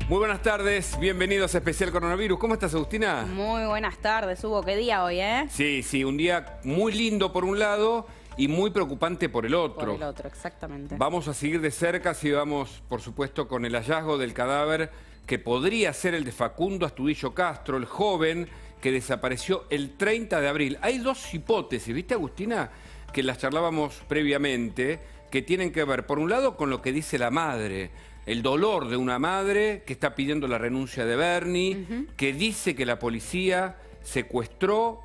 Muy buenas tardes, bienvenidos a Especial Coronavirus. ¿Cómo estás, Agustina? Muy buenas tardes, Hugo. ¿Qué día hoy, Sí, un día muy lindo por un lado y muy preocupante por el otro. Por el otro, exactamente. Vamos a seguir de cerca, si vamos, por supuesto, con el hallazgo del cadáver que podría ser el de Facundo Astudillo Castro, el joven que desapareció el 30 de abril. Hay dos hipótesis, ¿viste, Agustina? Que las charlábamos previamente, que tienen que ver, por un lado, con lo que dice la madre. El dolor de una madre que está pidiendo la renuncia de Bernie, que dice que la policía secuestró,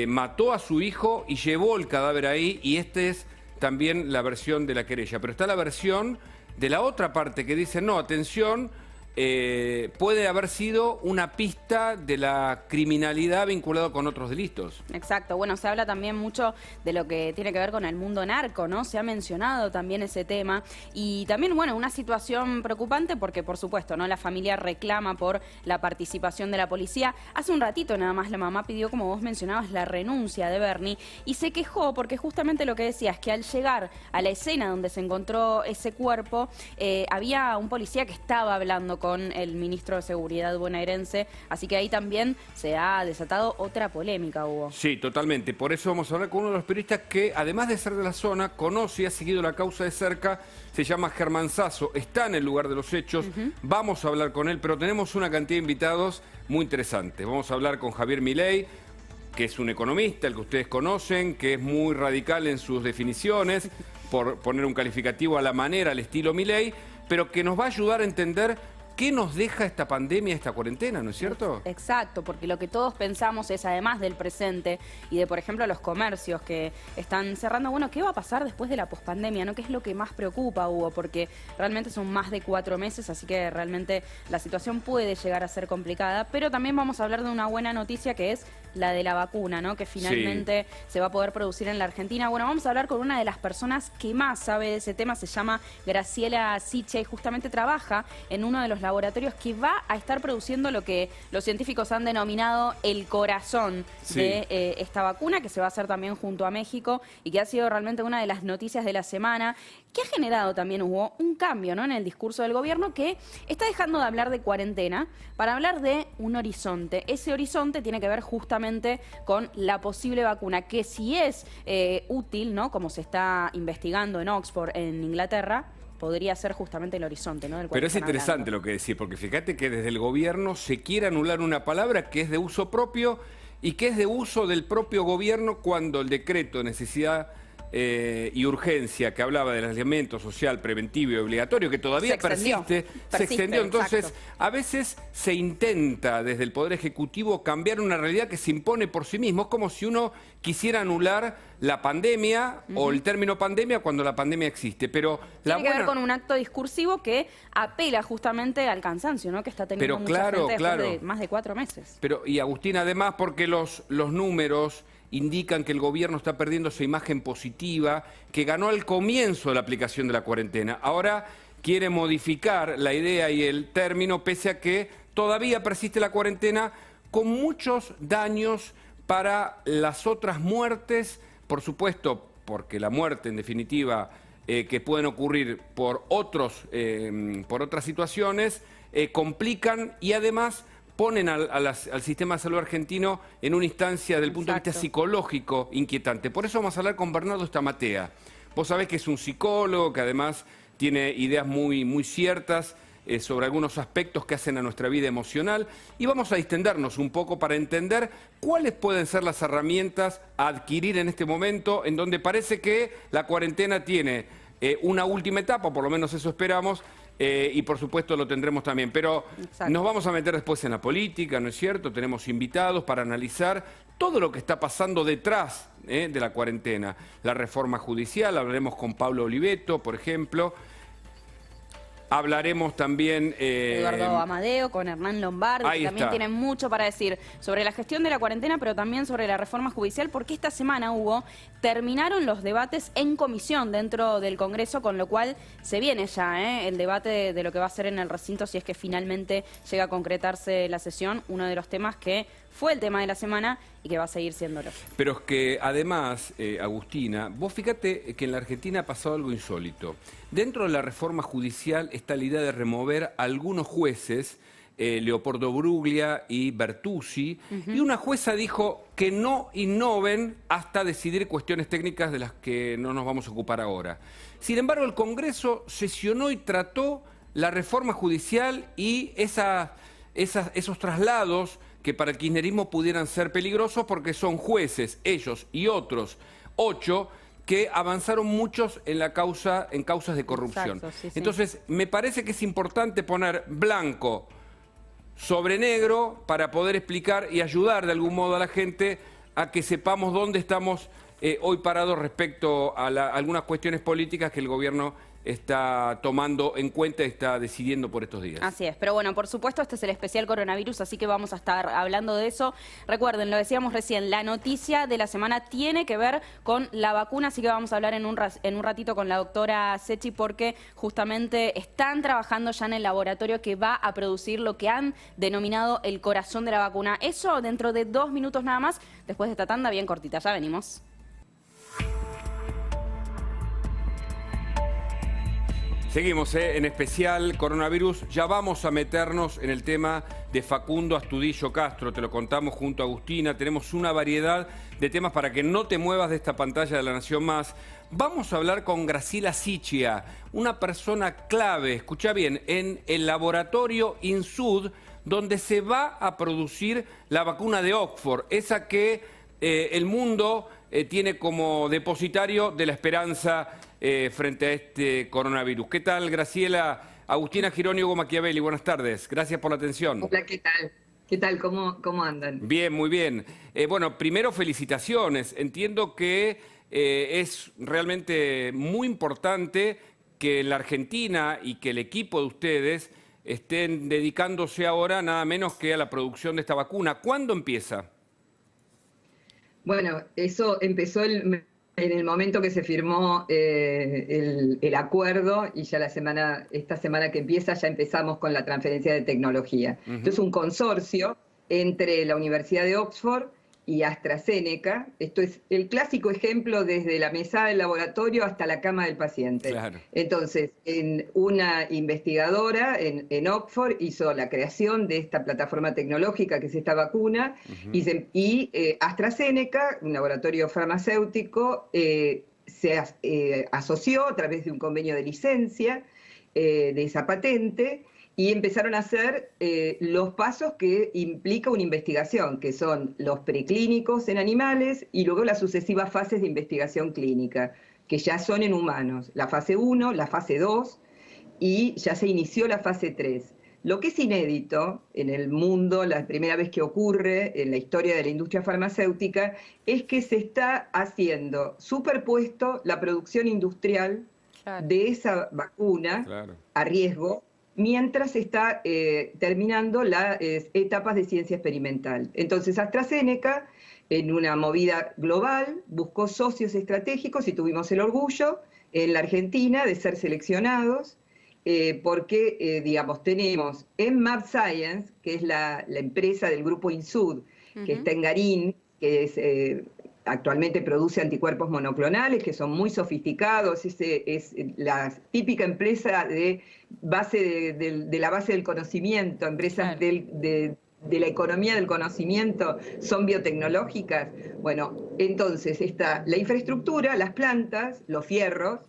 mató a su hijo y llevó el cadáver ahí, y esta es también la versión de la querella. Pero está la versión de la otra parte que dice, no, atención, puede haber sido una pista de la criminalidad vinculada con otros delitos. Exacto, bueno, se habla también mucho de lo que tiene que ver con el mundo narco, ¿no? Se ha mencionado también ese tema y también, bueno, una situación preocupante porque, por supuesto, ¿no? La familia reclama por la participación de la policía. Hace un ratito nada más la mamá pidió, como vos mencionabas, la renuncia de Bernie y se quejó porque justamente lo que decía es que al llegar a la escena donde se encontró ese cuerpo, había un policía que estaba hablando con el ministro de Seguridad bonaerense, así que ahí también se ha desatado otra polémica, Hugo. Sí, totalmente. Por eso vamos a hablar con uno de los periodistas que, además de ser de la zona, conoce y ha seguido la causa de cerca. Se llama Germán Sasso, está en el lugar de los hechos. Vamos a hablar con él, pero tenemos una cantidad de invitados muy interesantes. Vamos a hablar con Javier Milei, que es un economista, el que ustedes conocen, que es muy radical en sus definiciones, por poner un calificativo a la manera, al estilo Milei, pero que nos va a ayudar a entender ¿qué nos deja esta pandemia, esta cuarentena, no es cierto? Exacto, porque lo que todos pensamos es, además del presente y de, por ejemplo, los comercios que están cerrando, bueno, ¿qué va a pasar después de la pospandemia, no? ¿Qué es lo que más preocupa, Hugo? Porque realmente son más de 4 meses, así que realmente la situación puede llegar a ser complicada, pero también vamos a hablar de una buena noticia que es la de la vacuna, ¿no? Que finalmente se va a poder producir en la Argentina. Bueno, vamos a hablar con una de las personas que más sabe de ese tema, se llama Graciela Siche y justamente trabaja en uno de los laboratorios que va a estar produciendo lo que los científicos han denominado el corazón de esta vacuna, que se va a hacer también junto a México y que ha sido realmente una de las noticias de la semana, que ha generado también, hubo un cambio, ¿no? En el discurso del gobierno que está dejando de hablar de cuarentena para hablar de un horizonte. Ese horizonte tiene que ver justamente con la posible vacuna, que si es útil, ¿no? Como se está investigando en Oxford, en Inglaterra, podría ser justamente el horizonte, ¿no? Del cual pero es interesante lo que decís, porque fíjate que desde el gobierno se quiere anular una palabra que es de uso propio y que es de uso del propio gobierno cuando el decreto de necesidad y urgencia que hablaba del aislamiento social preventivo y obligatorio, que todavía persiste, se extendió. Entonces, exacto, a veces se intenta desde el Poder Ejecutivo cambiar una realidad que se impone por sí mismo. Es como si uno quisiera anular la pandemia o el término pandemia cuando la pandemia existe. Pero tiene que ver con un acto discursivo que apela justamente al cansancio, ¿no? Que está teniendo mucha gente después de más de 4 meses. Pero, y Agustín, además, porque los números indican que el gobierno está perdiendo esa imagen positiva que ganó al comienzo de la aplicación de la cuarentena. Ahora quiere modificar la idea y el término, pese a que todavía persiste la cuarentena, con muchos daños para las otras muertes, por supuesto, porque la muerte, en definitiva, que pueden ocurrir por otras situaciones, complican y además ponen al sistema de salud argentino en una instancia desde el punto de vista psicológico inquietante. Por eso vamos a hablar con Bernardo Stamatea. Vos sabés que es un psicólogo que además tiene ideas muy ciertas sobre algunos aspectos que hacen a nuestra vida emocional, y vamos a distendernos un poco para entender cuáles pueden ser las herramientas a adquirir en este momento en donde parece que la cuarentena tiene una última etapa, por lo menos eso esperamos, y por supuesto lo tendremos también, pero nos vamos a meter después en la política, ¿no es cierto? Tenemos invitados para analizar todo lo que está pasando detrás de la cuarentena. La reforma judicial, hablaremos con Pablo Oliveto, por ejemplo. Hablaremos también... Eduardo Amadeo, con Hernán Lombardi, que también tienen mucho para decir sobre la gestión de la cuarentena, pero también sobre la reforma judicial, porque esta semana, Hugo, terminaron los debates en comisión dentro del Congreso, con lo cual se viene ya el debate de lo que va a ser en el recinto, si es que finalmente llega a concretarse la sesión, uno de los temas que fue el tema de la semana y que va a seguir siéndolo. Pero es que además, Agustina, vos fíjate que en la Argentina ha pasado algo insólito. Dentro de la reforma judicial está la idea de remover a algunos jueces, Leopoldo Bruglia y Bertuzzi, y una jueza dijo que no innoven hasta decidir cuestiones técnicas de las que no nos vamos a ocupar ahora. Sin embargo, el Congreso sesionó y trató la reforma judicial y esos traslados que para el kirchnerismo pudieran ser peligrosos porque son jueces, ellos y otros 8, que avanzaron muchos en causas de corrupción. Exacto, sí. Entonces, me parece que es importante poner blanco sobre negro para poder explicar y ayudar de algún modo a la gente a que sepamos dónde estamos hoy parados respecto a algunas cuestiones políticas que el gobierno está tomando en cuenta y está decidiendo por estos días. Así es, pero bueno, por supuesto este es el especial coronavirus, así que vamos a estar hablando de eso. Recuerden, lo decíamos recién, la noticia de la semana tiene que ver con la vacuna, así que vamos a hablar en un ratito con la doctora Secchi porque justamente están trabajando ya en el laboratorio que va a producir lo que han denominado el corazón de la vacuna. Eso dentro de 2 minutos nada más, después de esta tanda bien cortita. Ya venimos. Seguimos en especial coronavirus. Ya vamos a meternos en el tema de Facundo Astudillo Castro. Te lo contamos junto a Agustina. Tenemos una variedad de temas para que no te muevas de esta pantalla de La Nación Más. Vamos a hablar con Graciela Sicchia, una persona clave, escucha bien, en el laboratorio INSUD, donde se va a producir la vacuna de Oxford, esa que el mundo tiene como depositario de la esperanza frente a este coronavirus. ¿Qué tal, Graciela? Agustina Girón y Hugo Machiavelli, buenas tardes. Gracias por la atención. Hola, ¿qué tal? ¿Qué tal? ¿Cómo andan? Bien, muy bien. Bueno, primero felicitaciones. Entiendo que es realmente muy importante que la Argentina y que el equipo de ustedes estén dedicándose ahora nada menos que a la producción de esta vacuna. ¿Cuándo empieza? Bueno, eso empezó en el momento que se firmó el acuerdo y ya esta semana que empieza ya empezamos con la transferencia de tecnología. Esto es un consorcio entre la Universidad de Oxford y AstraZeneca. Esto es el clásico ejemplo desde la mesada del laboratorio hasta la cama del paciente. Claro. Entonces, una investigadora en Oxford hizo la creación de esta plataforma tecnológica que es esta vacuna y AstraZeneca, un laboratorio farmacéutico, se asoció a través de un convenio de licencia de esa patente y empezaron a hacer los pasos que implica una investigación, que son los preclínicos en animales y luego las sucesivas fases de investigación clínica, que ya son en humanos, la fase 1, la fase 2 y ya se inició la fase 3. Lo que es inédito en el mundo, la primera vez que ocurre en la historia de la industria farmacéutica, es que se está haciendo superpuesto la producción industrial de esa vacuna a riesgo, mientras se está terminando las etapas de ciencia experimental. Entonces AstraZeneca, en una movida global, buscó socios estratégicos y tuvimos el orgullo en la Argentina de ser seleccionados porque, digamos, tenemos en mAbxience, que es la empresa del grupo INSUD, que está en Garín, que es... actualmente produce anticuerpos monoclonales que son muy sofisticados, es la típica empresa de la base del conocimiento, empresas de la economía del conocimiento, son biotecnológicas. Bueno, entonces está la infraestructura, las plantas, los fierros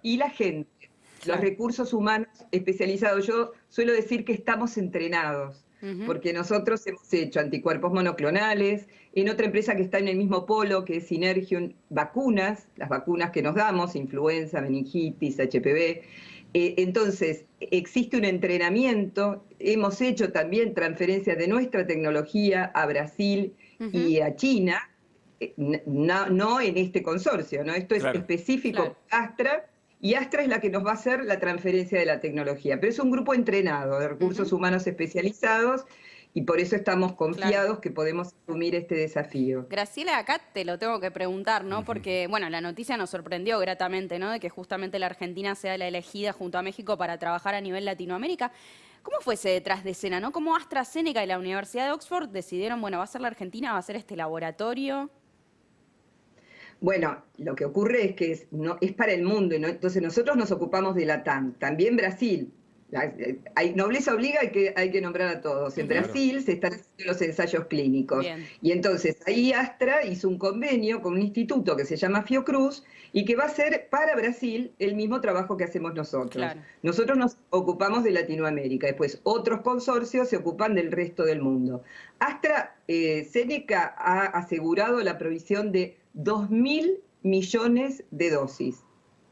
y la gente, los recursos humanos especializados. Yo suelo decir que estamos entrenados. Porque nosotros hemos hecho anticuerpos monoclonales, en otra empresa que está en el mismo polo, que es Synergium, vacunas, las vacunas que nos damos, influenza, meningitis, HPV. Entonces, existe un entrenamiento, hemos hecho también transferencias de nuestra tecnología a Brasil y a China, no en este consorcio, ¿no? Esto es específico Astra, y Astra es la que nos va a hacer la transferencia de la tecnología. Pero es un grupo entrenado de recursos humanos especializados y por eso estamos confiados que podemos asumir este desafío. Graciela, acá te lo tengo que preguntar, ¿no? Porque, bueno, la noticia nos sorprendió gratamente, ¿no? De que justamente la Argentina sea la elegida junto a México para trabajar a nivel Latinoamérica. ¿Cómo fue ese detrás de escena, no? ¿Cómo AstraZeneca y la Universidad de Oxford decidieron, bueno, va a ser la Argentina, va a ser este laboratorio? Bueno, lo que ocurre es que es para el mundo, ¿no? Entonces nosotros nos ocupamos de Latam, también Brasil. Nobleza obliga, hay que nombrar a todos. En Claro. Brasil se están haciendo los ensayos clínicos. Bien. Y entonces ahí Astra hizo un convenio con un instituto que se llama Fiocruz y que va a hacer para Brasil el mismo trabajo que hacemos nosotros. Claro. Nosotros nos ocupamos de Latinoamérica, después otros consorcios se ocupan del resto del mundo. AstraZeneca ha asegurado la provisión de 2.000 millones de dosis.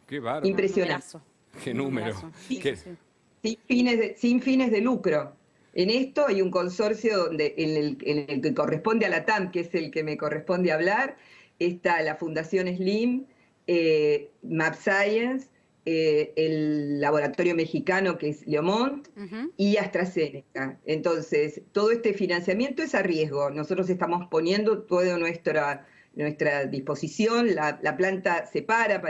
Qué bárbaro. Impresionante. Numerazo. Qué número. Numerazo. Qué- Sí. Sin fines de lucro. En esto hay un consorcio en el que corresponde a la TAM, que es el que me corresponde hablar, está la Fundación Slim, MapScience, el laboratorio mexicano que es Leomont Ujú. y AstraZeneca. Entonces, todo este financiamiento es a riesgo. Nosotros estamos poniendo toda nuestra disposición. La planta se para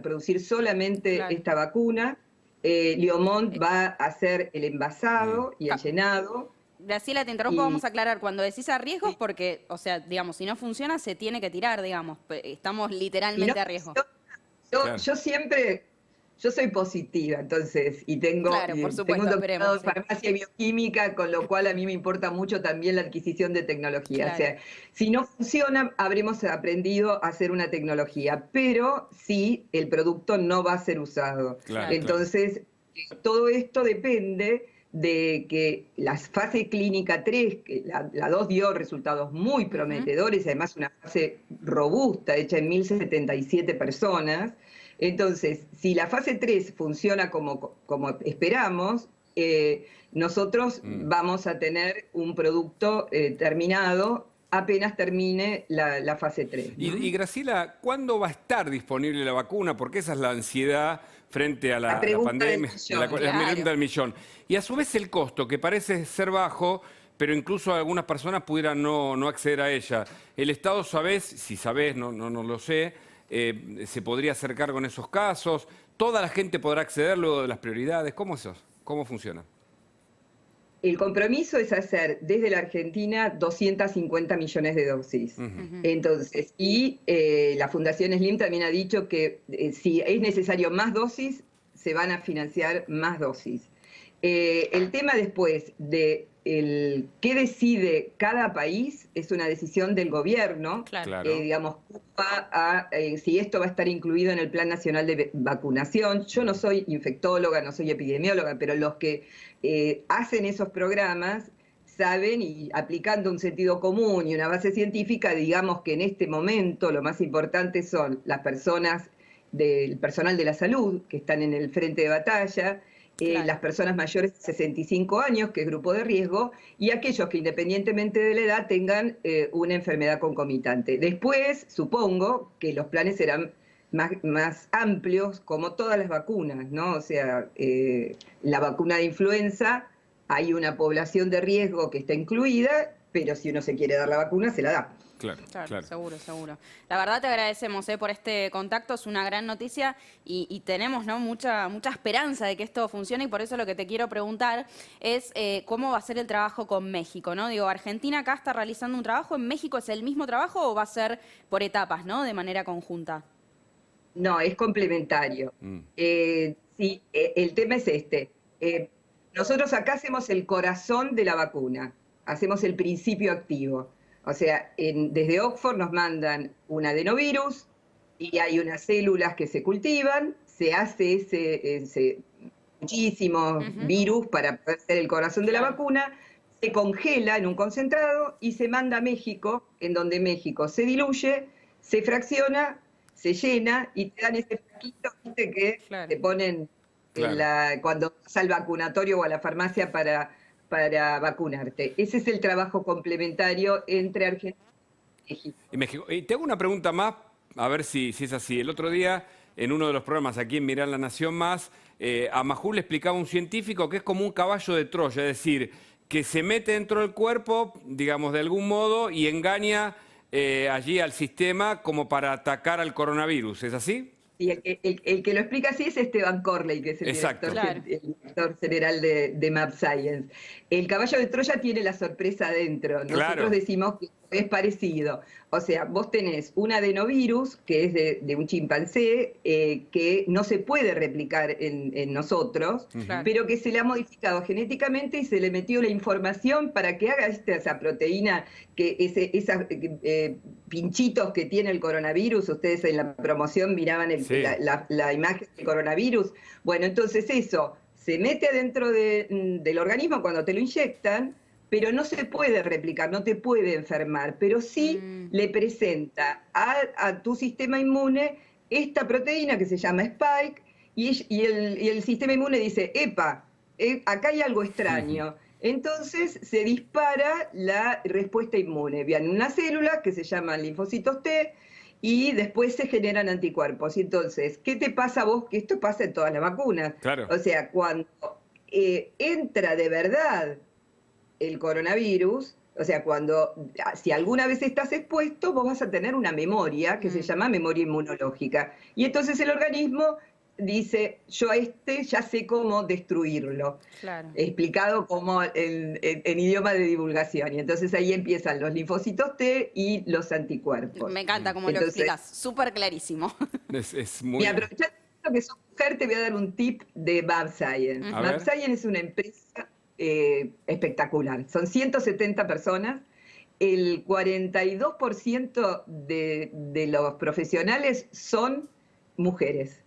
producir solamente Claro. esta vacuna. Leomont va a hacer el envasado y el llenado. Graciela, te interrumpo, Y- vamos a aclarar. Cuando decís a riesgos, porque, o sea, digamos, si no funciona, se tiene que tirar, digamos. Estamos Y literalmente no- a riesgo. Claro. yo siempre, yo soy positiva, entonces, y tengo, Claro, por supuesto, tengo un doctorado en esperemos, sí. farmacia y bioquímica, con lo cual a mí me importa mucho también la adquisición de tecnología. Claro. O sea, si no funciona, habremos aprendido a hacer una tecnología, pero sí, el producto no va a ser usado. Claro, Entonces, todo esto depende de que la fase clínica 3, que la 2 dio resultados muy prometedores, además una fase robusta, hecha en 1.077 personas. Entonces, si la fase 3 funciona como esperamos, nosotros vamos a tener un producto terminado apenas termine la fase 3. ¿no? Y Graciela, ¿cuándo va a estar disponible la vacuna? Porque esa es la ansiedad frente a la pregunta del pandemia. millón. La Claro. pregunta del millón. Y a su vez el costo, que parece ser bajo, pero incluso algunas personas pudieran no acceder a ella. ¿El Estado, sabés, si sabés, no lo sé, se podría hacer cargo en esos casos? ¿Toda la gente podrá acceder luego de las prioridades? ¿Cómo es eso? ¿Cómo funciona? El compromiso es hacer desde la Argentina 250 millones de dosis. Entonces, y la Fundación Slim también ha dicho que si es necesario más dosis, se van a financiar más dosis. El tema después de qué decide cada país es una decisión del gobierno. Claro. Digamos, si esto va a estar incluido en el Plan Nacional de Vacunación. Yo no soy infectóloga, no soy epidemióloga, pero los que hacen esos programas saben, y aplicando un sentido común y una base científica, digamos que en este momento lo más importante son las personas del personal de la salud que están en el frente de batalla, Claro. las personas mayores de 65 años, que es grupo de riesgo, y aquellos que independientemente de la edad tengan una enfermedad concomitante. Después, supongo que los planes serán más amplios, como todas las vacunas, ¿no? O sea, la vacuna de influenza, hay una población de riesgo que está incluida, pero si uno se quiere dar la vacuna, se la da. Claro, seguro, seguro. La verdad te agradecemos por este contacto, es una gran noticia y tenemos, ¿no? mucha esperanza de que esto funcione, y por eso lo que te quiero preguntar es cómo va a ser el trabajo con México, ¿no? Digo, Argentina acá está realizando un trabajo, ¿en México es el mismo trabajo o va a ser por etapas, ¿no? De manera conjunta. No, es complementario. Sí, el tema es este. Nosotros acá hacemos el corazón de la vacuna, hacemos el principio activo. O sea, desde Oxford nos mandan un adenovirus y hay unas células que se cultivan, se hace ese muchísimo virus para poder ser el corazón de la vacuna, se congela en un concentrado y se manda a México, en donde México se diluye, se fracciona, se llena y te dan ese paquito, ¿viste? Que te ponen cuando vas al vacunatorio o a la farmacia para vacunarte. Ese es el trabajo complementario entre Argentina y México. Y México. Y te hago una pregunta más, a ver si es así. El otro día, en uno de los programas aquí en Mirá la Nación Más, a Majul le explicaba un científico que es como un caballo de Troya, es decir, que se mete dentro del cuerpo, digamos, de algún modo, y engaña allí al sistema como para atacar al coronavirus. ¿Es así? Y el que lo explica así es Esteban Corley, que es el director general de Map Science. El caballo de Troya tiene la sorpresa adentro. Nosotros decimos que es parecido. O sea, vos tenés un adenovirus, que es de un chimpancé, que no se puede replicar en nosotros, pero que se le ha modificado genéticamente y se le metió la información para que haga esa proteína, que esos pinchitos que tiene el coronavirus. Ustedes en la promoción miraban la imagen del coronavirus. Bueno, entonces eso se mete adentro del organismo cuando te lo inyectan, pero no se puede replicar, no te puede enfermar, pero sí le presenta a tu sistema inmune esta proteína que se llama Spike, y el sistema inmune dice, epa, acá hay algo extraño. Entonces se dispara la respuesta inmune. Viene una célula que se llaman linfocitos T, y después se generan anticuerpos. Y entonces, ¿qué te pasa a vos? Que esto pasa en todas las vacunas. Claro. O sea, cuando entra de verdad el coronavirus, o sea, si alguna vez estás expuesto, vos vas a tener una memoria que se llama memoria inmunológica. Y entonces el organismo dice, yo ya sé cómo destruirlo. Claro. Explicado como en idioma de divulgación. Y entonces ahí empiezan los linfocitos T y los anticuerpos. Me encanta cómo lo explicas, súper clarísimo. Es muy... Y aprovechando que sos mujer, te voy a dar un tip de Map Science. Map Science es una empresa espectacular. Son 170 personas. El 42% de los profesionales son mujeres.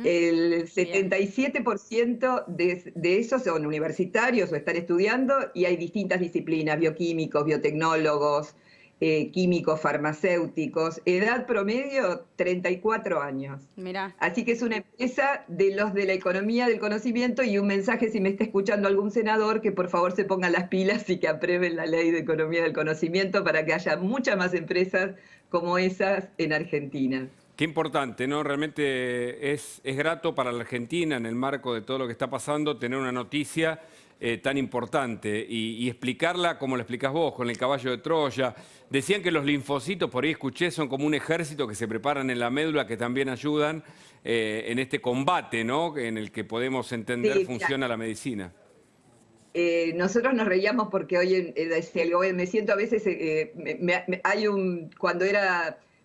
El 77% de esos son universitarios o están estudiando, y hay distintas disciplinas: bioquímicos, biotecnólogos, químicos, farmacéuticos. Edad promedio, 34 años. Mirá. Así que es una empresa de los de la economía del conocimiento, y un mensaje, si me está escuchando algún senador, que por favor se pongan las pilas y que aprueben la ley de economía del conocimiento para que haya muchas más empresas como esas en Argentina. Qué importante, ¿no? Realmente es grato para la Argentina, en el marco de todo lo que está pasando, tener una noticia tan importante y explicarla como la explicás vos, con el caballo de Troya. Decían que los linfocitos, por ahí escuché, son como un ejército que se preparan en la médula, que también ayudan en este combate, ¿no? En el que podemos entender funciona la medicina. Nosotros nos reíamos porque hoy me siento a veces, cuando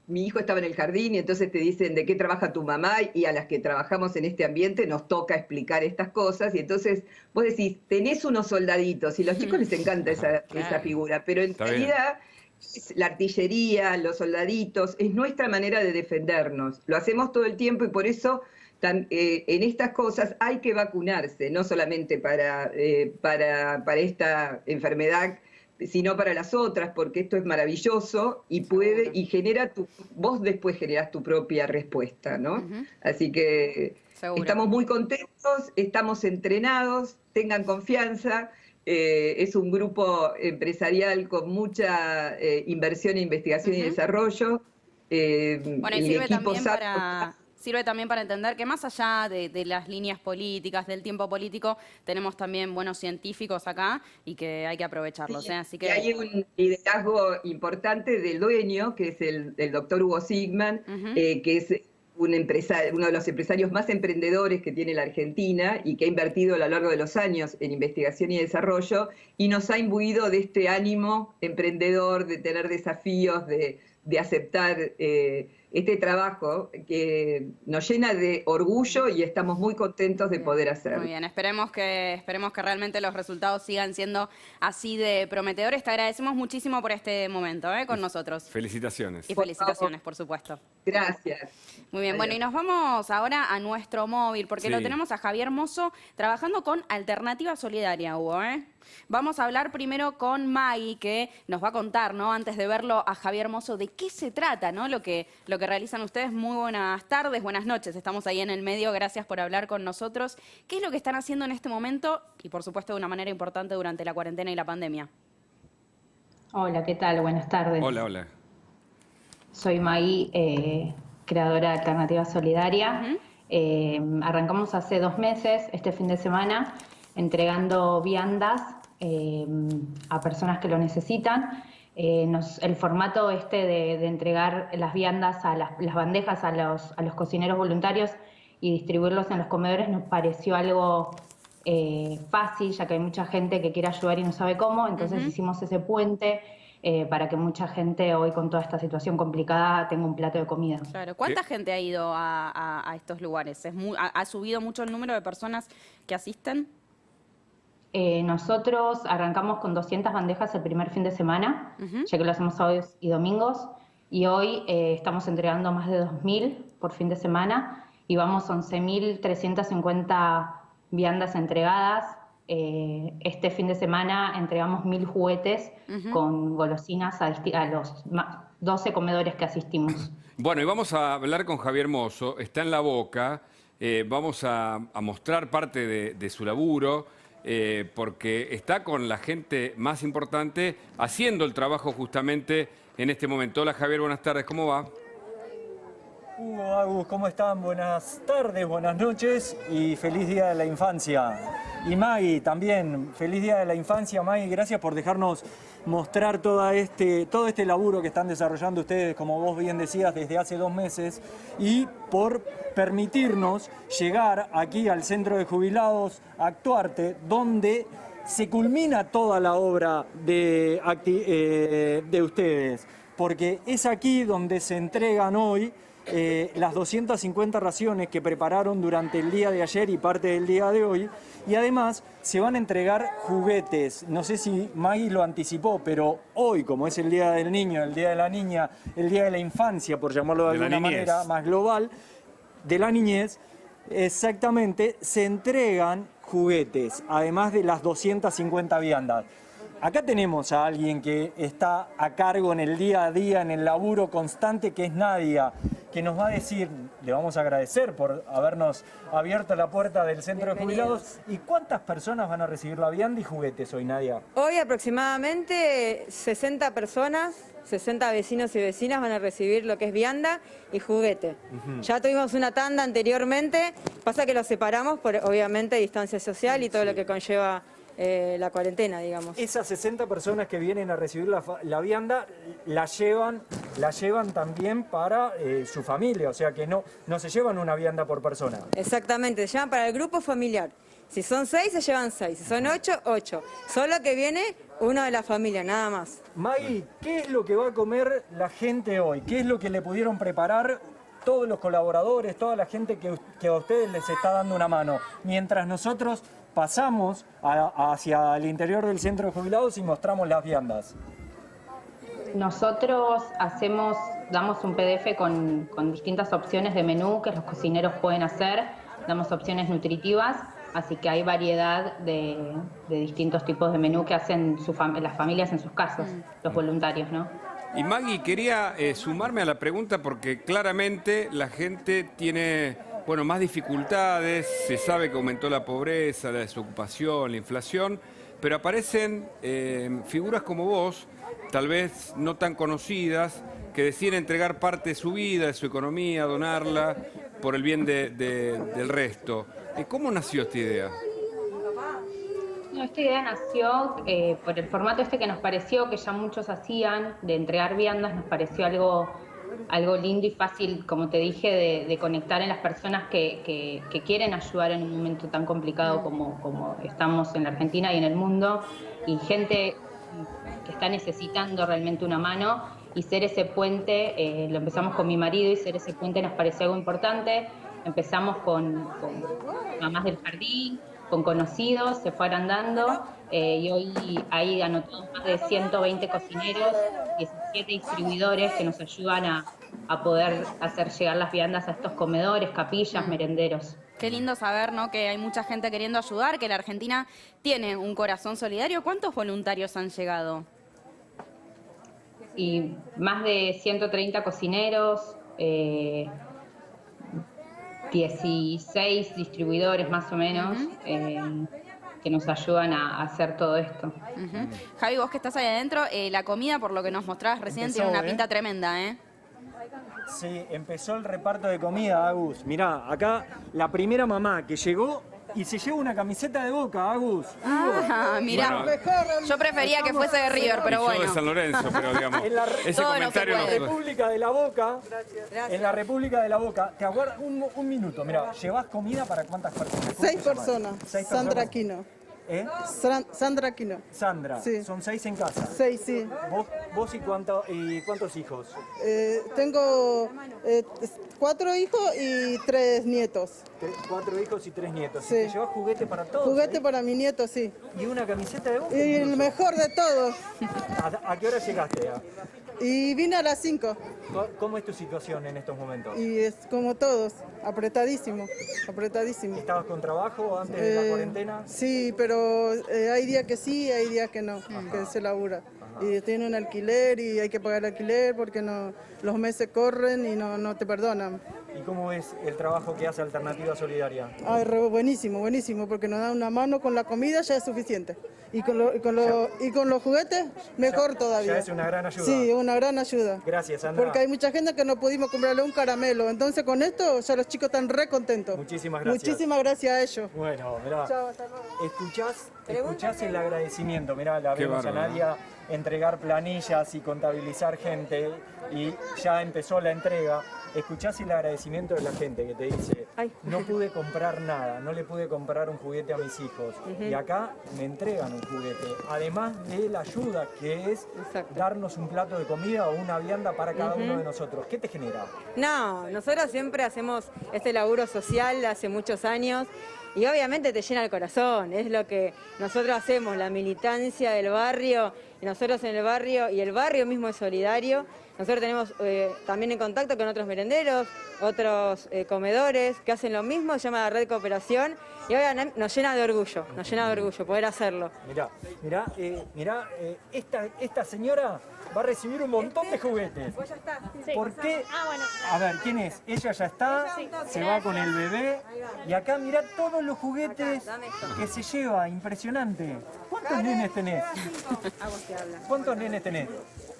mi hijo estaba en el jardín, y entonces te dicen de qué trabaja tu mamá, y a las que trabajamos en este ambiente nos toca explicar estas cosas, y entonces vos decís, tenés unos soldaditos, y a los chicos les encanta esa figura, pero en realidad es la artillería, los soldaditos, es nuestra manera de defendernos. Lo hacemos todo el tiempo, y por eso en estas cosas hay que vacunarse, no solamente para esta enfermedad, sino para las otras, porque esto es maravilloso y vos después generás tu propia respuesta, ¿no? Así que estamos muy contentos, estamos entrenados, tengan confianza. Es un grupo empresarial con mucha inversión en investigación y desarrollo. Bueno, y sirve también para entender que más allá de las líneas políticas, del tiempo político, tenemos también buenos científicos acá y que hay que aprovecharlos. Así que hay un liderazgo importante del dueño, que es el doctor Hugo Sigman, que es uno de los empresarios más emprendedores que tiene la Argentina, y que ha invertido a lo largo de los años en investigación y desarrollo, y nos ha imbuido de este ánimo emprendedor, de tener desafíos, de aceptar este trabajo que nos llena de orgullo, y estamos muy contentos de poder hacerlo. Muy bien, esperemos que realmente los resultados sigan siendo así de prometedores. Te agradecemos muchísimo por este momento con nosotros. Felicitaciones. Y felicitaciones, por supuesto. Gracias. Muy bien, bueno, y nos vamos ahora a nuestro móvil, porque lo tenemos a Javier Mozo trabajando con Alternativa Solidaria, Hugo. Vamos a hablar primero con Maggie, que nos va a contar, ¿no? Antes de verlo a Javier Mozo, de qué se trata, ¿no? Lo que realizan ustedes. Muy buenas tardes, buenas noches. Estamos ahí en el medio. Gracias por hablar con nosotros. ¿Qué es lo que están haciendo en este momento? Y, por supuesto, de una manera importante durante la cuarentena y la pandemia. Hola, ¿qué tal? Buenas tardes. Hola, hola. Soy Maggie, creadora de Alternativa Solidaria. Arrancamos hace 2 meses, este fin de semana, entregando viandas a personas que lo necesitan. el formato de entregar las viandas, las bandejas a los cocineros voluntarios y distribuirlos en los comedores nos pareció algo fácil, ya que hay mucha gente que quiere ayudar y no sabe cómo, entonces hicimos ese puente para que mucha gente hoy con toda esta situación complicada tenga un plato de comida. Claro. ¿Cuánta gente ha ido a estos lugares? ¿Ha subido mucho el número de personas que asisten? Nosotros arrancamos con 200 bandejas el primer fin de semana, ya que lo hacemos sábados y domingos, y hoy estamos entregando más de 2.000 por fin de semana y vamos 11.350 viandas entregadas. Este fin de semana entregamos 1.000 juguetes con golosinas a los 12 comedores que asistimos. Bueno, y vamos a hablar con Javier Mozo, está en La Boca, vamos a mostrar parte de su laburo, porque está con la gente más importante haciendo el trabajo justamente en este momento. Hola Javier, buenas tardes, ¿cómo va? Hugo, Agus, ¿cómo están? Buenas tardes, buenas noches y feliz Día de la Infancia. Y Maggie también, feliz Día de la Infancia, Maggie, gracias por dejarnos mostrar todo este laburo que están desarrollando ustedes, como vos bien decías, desde hace 2 meses, y por permitirnos llegar aquí al Centro de Jubilados Actuarte, donde se culmina toda la obra de ustedes, porque es aquí donde se entregan hoy las 250 raciones que prepararon durante el día de ayer y parte del día de hoy, y además se van a entregar juguetes. No sé si Maggie lo anticipó, pero hoy, como es el Día del Niño, el Día de la Niña, el Día de la Infancia, por llamarlo de alguna manera más global, de la niñez, exactamente, se entregan juguetes, además de las 250 viandas. Acá tenemos a alguien que está a cargo en el día a día, en el laburo constante, que es Nadia, que nos va a decir, le vamos a agradecer por habernos abierto la puerta del Centro de Jubilados. ¿Y cuántas personas van a recibir la vianda y juguetes hoy, Nadia? Hoy aproximadamente 60 personas, 60 vecinos y vecinas van a recibir lo que es vianda y juguete. Ya tuvimos una tanda anteriormente, pasa que los separamos por obviamente distancia social y todo lo que conlleva la cuarentena, digamos. Esas 60 personas que vienen a recibir la vianda la llevan también para su familia, o sea que no se llevan una vianda por persona. Exactamente, se llevan para el grupo familiar. Si son 6, se llevan 6. Si son 8, 8. Solo que viene uno de la familia, nada más. Maggie, ¿qué es lo que va a comer la gente hoy? ¿Qué es lo que le pudieron preparar todos los colaboradores, toda la gente que a ustedes les está dando una mano? Mientras nosotros pasamos hacia el interior del Centro de Jubilados y mostramos las viandas. Nosotros damos un PDF con distintas opciones de menú que los cocineros pueden hacer, damos opciones nutritivas, así que hay variedad de distintos tipos de menú que hacen las familias en sus casas, los voluntarios, ¿no? Y Maggie, quería sumarme a la pregunta porque claramente la gente tiene más dificultades, se sabe que aumentó la pobreza, la desocupación, la inflación, pero aparecen figuras como vos, tal vez no tan conocidas, que deciden entregar parte de su vida, de su economía, donarla por el bien del resto. ¿Cómo nació esta idea? Esta idea nació por el formato que nos pareció que ya muchos hacían, de entregar viandas, nos pareció algo lindo y fácil, como te dije, de conectar en las personas que quieren ayudar en un momento tan complicado como estamos en la Argentina y en el mundo, y gente que está necesitando realmente una mano, y ser ese puente, lo empezamos con mi marido, y ser ese puente nos pareció algo importante. Empezamos con mamás del jardín, con conocidos, se fueron dando, y hoy hay anotados más de 120 cocineros, 17 distribuidores que nos ayudan a poder hacer llegar las viandas a estos comedores, capillas, merenderos. Qué lindo saber, ¿no?, que hay mucha gente queriendo ayudar, que la Argentina tiene un corazón solidario. ¿Cuántos voluntarios han llegado? Y más de 130 cocineros, 16 distribuidores más o menos, que nos ayudan a hacer todo esto. Javi, vos que estás ahí adentro, la comida, por lo que nos mostrabas recién, tiene una pinta tremenda, ¿eh? Sí, empezó el reparto de comida, Agus. Mirá, acá la primera mamá que llegó y se lleva una camiseta de Boca, Agus. Ah, mirá. Bueno. Yo prefería que fuese de River, pero Y yo de bueno. San Lorenzo, pero digamos, ese Todo no se comentario puede. no... República de la Boca, en la República de la Boca, te aguardas un minuto, mira, ¿llevas comida para cuántas personas? ¿Cómo 6 se llama? personas. 6 Sandra personas. Aquino. ¿Eh? Sandra Aquino. Sandra, Sí. son 6 en casa. 6, sí. ¿Vos y cuántos hijos? Tengo 4 hijos y 3 nietos. 4 hijos y 3 nietos. Sí. ¿Y te llevas juguete para todos? Juguete ¿eh? para mi nieto, sí. Y una camiseta de Boca. Y el incluso. mejor de todos. ¿A qué hora llegaste? Y vine a las 5. ¿Cómo es tu situación en estos momentos? Y es como todos, apretadísimo, apretadísimo. ¿Estabas con trabajo antes de la cuarentena? Sí, pero hay días que sí, hay días que no, que se labura. Y tiene un alquiler y hay que pagar el alquiler porque no, los meses corren y no te perdonan. ¿Y cómo es el trabajo que hace Alternativa Solidaria? Ay, buenísimo, buenísimo, porque nos dan una mano con la comida, ya es suficiente. Y con los juguetes, mejor todavía. Ya es una gran ayuda. Sí, una gran ayuda. Gracias, Sandra. Porque hay mucha gente que no pudimos comprarle un caramelo. Entonces con esto ya los chicos están re contentos. Muchísimas gracias. Muchísimas gracias a ellos. Bueno, mirá, Chao, hasta luego. escuchás el agradecimiento. Mirá, la Qué vemos a bárbaro. Nadia entregar planillas y contabilizar gente y ya empezó la entrega. Escuchás el agradecimiento de la gente que te dice, no pude comprar nada, no le pude comprar un juguete a mis hijos. Y acá me entregan un juguete, además de la ayuda que es darnos un plato de comida o una vianda para cada uno de nosotros. ¿Qué te genera? No, nosotros siempre hacemos este laburo social hace muchos años y obviamente te llena el corazón, es lo que nosotros hacemos, la militancia del barrio, y nosotros en el barrio, y el barrio mismo es solidario, nosotros tenemos también en contacto con otros merenderos, otros comedores que hacen lo mismo, se llama la Red Cooperación, y obviamente nos llena de orgullo poder hacerlo. Mirá, esta señora va a recibir un montón de juguetes. ¿Por qué? A ver, ¿quién es? Ella ya está, se va con el bebé y acá mirá todos los juguetes que se lleva, impresionante. ¿Cuántos nenes tenés? ¿Cuántos nenes tenés?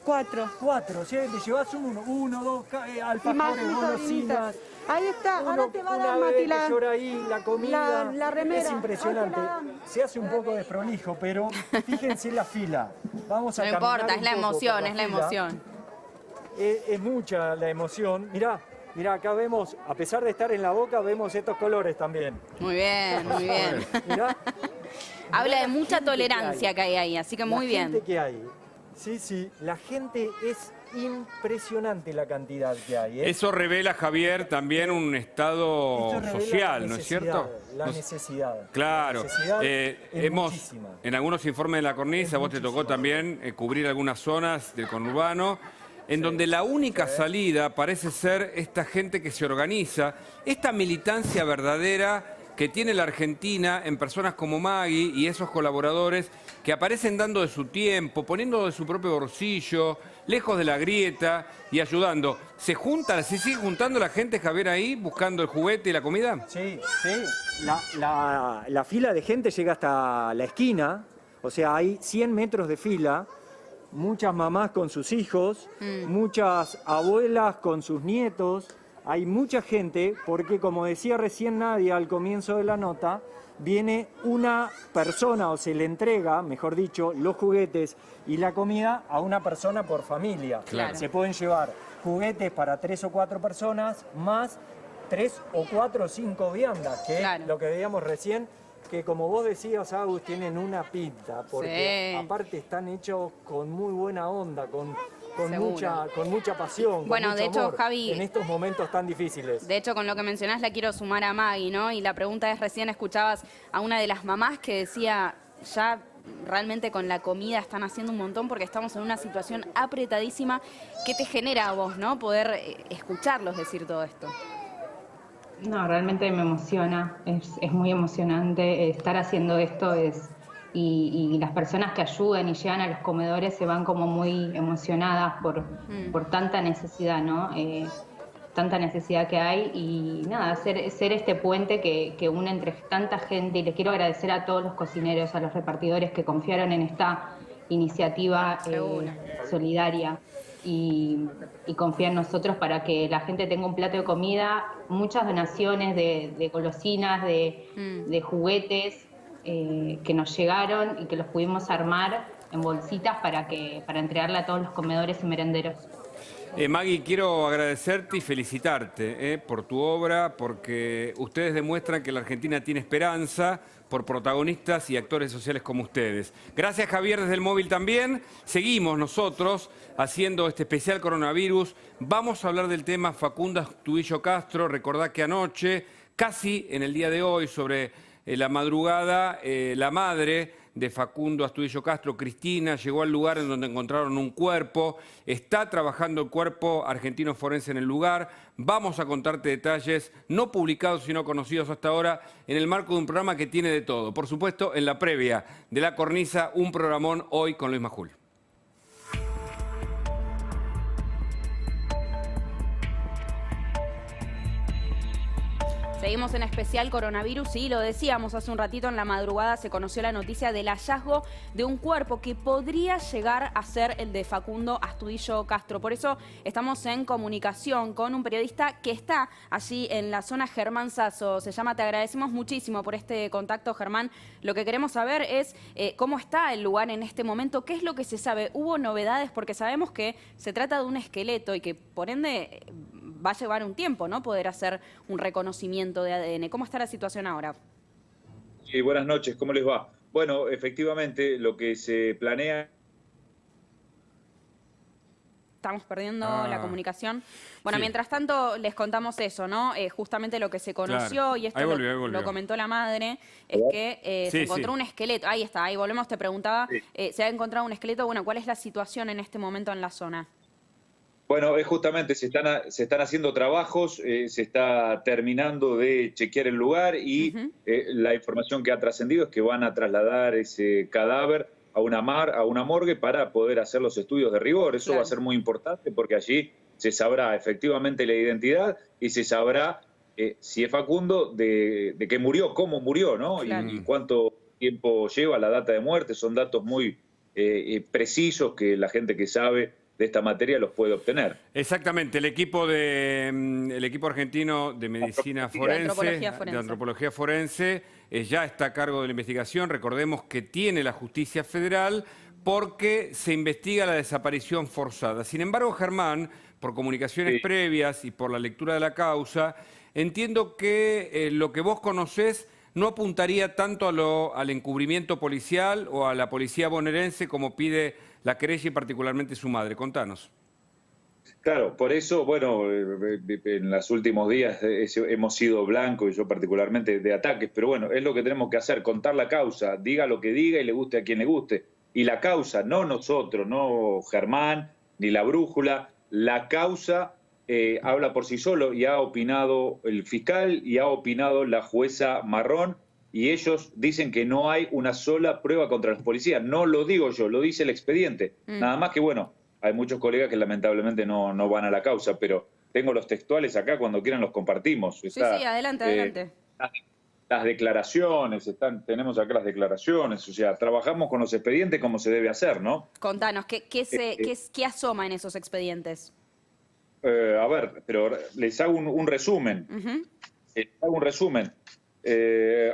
4. 4, ¿sí? Te llevas uno, dos, alfajores, golosinas. Ahí está, ahora te va a Una dar bebé Mati que llora ahí, la comida, la remera. es impresionante. Se hace un poco desprolijo, pero fíjense la fila. Vamos a No caminar importa, es un la poco por emoción, es la fila. emoción. Es mucha la emoción. Mirá, acá vemos, a pesar de estar en la Boca, vemos estos colores también. Muy bien, muy bien. Mirá. Habla de la mucha gente tolerancia que hay ahí, así que muy La bien. gente que hay. Sí, la gente es impresionante la cantidad que hay. ¿eh? Eso revela, Javier, también un estado Esto revela social, la ¿no es necesidad, cierto? La necesidad. Claro, La necesidad es muchísima. en algunos informes de la cornisa, vos te tocó también cubrir algunas zonas del conurbano, en donde la única salida parece ser esta gente que se organiza, esta militancia verdadera que tiene la Argentina en personas como Maggie y esos colaboradores que aparecen dando de su tiempo, poniendo de su propio bolsillo, lejos de la grieta y ayudando. ¿Se sigue juntando la gente, Javier, ahí buscando el juguete y la comida? Sí. La fila de gente llega hasta la esquina, o sea, hay 100 metros de fila, muchas mamás con sus hijos, muchas abuelas con sus nietos, hay mucha gente, porque como decía recién Nadia al comienzo de la nota, viene una persona o se le entrega, mejor dicho, los juguetes y la comida a una persona por familia. Claro. Se pueden llevar juguetes para 3 o 4 personas, más 3 o 4 o 5 viandas, que Claro. es lo que veíamos recién, que como vos decías, Agus, tienen una pinta, porque Sí. aparte están hechos con muy buena onda, con Seguro. mucha pasión, con Bueno, mucho de hecho, amor, Javi, en estos momentos tan difíciles. De hecho, con lo que mencionás, la quiero sumar a Maggie, ¿no? Y la pregunta es, recién escuchabas a una de las mamás que decía, ya realmente con la comida están haciendo un montón porque estamos en una situación apretadísima. ¿Qué te genera a vos, no? Poder escucharlos decir todo esto. No, realmente me emociona, es muy emocionante estar haciendo esto, y las personas que ayudan y llegan a los comedores se van como muy emocionadas por tanta necesidad, ¿no? Tanta necesidad que hay y nada, ser este puente que une entre tanta gente, y les quiero agradecer a todos los cocineros, a los repartidores que confiaron en esta iniciativa solidaria. y confía en nosotros para que la gente tenga un plato de comida, muchas donaciones de golosinas, de juguetes que nos llegaron y que los pudimos armar en bolsitas para entregarle a todos los comedores y merenderos. Maggie, quiero agradecerte y felicitarte por tu obra, porque ustedes demuestran que la Argentina tiene esperanza por protagonistas y actores sociales como ustedes. Gracias, Javier, desde el móvil también. Seguimos nosotros haciendo este especial coronavirus. Vamos a hablar del tema Facundo Astudillo Castro. Recordá que anoche, casi en el día de hoy, sobre la madrugada, la madre de Facundo Astudillo Castro, Cristina, llegó al lugar en donde encontraron un cuerpo. Está trabajando el cuerpo argentino forense en el lugar. Vamos a contarte detalles no publicados sino conocidos hasta ahora en el marco de un programa que tiene de todo. Por supuesto, en la previa de La Cornisa, un programón hoy con Luis Majul. Seguimos en especial coronavirus y lo decíamos hace un ratito, en la madrugada se conoció la noticia del hallazgo de un cuerpo que podría llegar a ser el de Facundo Astudillo Castro. Por eso estamos en comunicación con un periodista que está allí en la zona, Germán Sasso. Se llama, te agradecemos muchísimo por este contacto, Germán. Lo que queremos saber es cómo está el lugar en este momento, qué es lo que se sabe. ¿Hubo novedades? Porque sabemos que se trata de un esqueleto y que por ende va a llevar un tiempo, ¿no?, poder hacer un reconocimiento de ADN. ¿Cómo está la situación ahora? Sí, buenas noches, ¿cómo les va? Bueno, efectivamente, lo que se planea... Estamos perdiendo la comunicación. Bueno, sí. Mientras tanto, les contamos eso, ¿no? Justamente lo que se conoció, claro. Y esto ahí volvió. Lo comentó la madre, es que se encontró un esqueleto. Ahí está, ahí volvemos, te preguntaba, se ha encontrado un esqueleto. Bueno, ¿cuál es la situación en este momento en la zona? Bueno, justamente se están haciendo trabajos, se está terminando de chequear el lugar y la información que ha trascendido es que van a trasladar ese cadáver a una morgue para poder hacer los estudios de rigor. Eso va a ser muy importante porque allí se sabrá efectivamente la identidad y se sabrá si es Facundo, de qué murió, cómo murió, ¿no? Claro. Y cuánto tiempo lleva, la data de muerte. Son datos muy precisos que la gente que sabe de esta materia los puede obtener. Exactamente, el equipo argentino de medicina forense, de antropología forense, ya está a cargo de la investigación. Recordemos que tiene la justicia federal porque se investiga la desaparición forzada. Sin embargo, Germán, por comunicaciones previas y por la lectura de la causa, entiendo que lo que vos conocés no apuntaría tanto al encubrimiento policial o a la policía bonaerense como pide la querella y particularmente su madre. Contanos. Claro, por eso, bueno, en los últimos días hemos sido blancos, y yo particularmente, de ataques, pero bueno, es lo que tenemos que hacer, contar la causa, diga lo que diga y le guste a quien le guste. Y la causa, no nosotros, no Germán, ni la brújula, la causa habla por sí solo y ha opinado el fiscal y ha opinado la jueza Marrón. Y ellos dicen que no hay una sola prueba contra los policías. No lo digo yo, lo dice el expediente. Nada más que, bueno, hay muchos colegas que lamentablemente no van a la causa, pero tengo los textuales acá, cuando quieran los compartimos. Sí, adelante. Las declaraciones, tenemos acá las declaraciones, o sea, trabajamos con los expedientes como se debe hacer, ¿no? Contanos, ¿qué asoma en esos expedientes? A ver, pero les hago un resumen.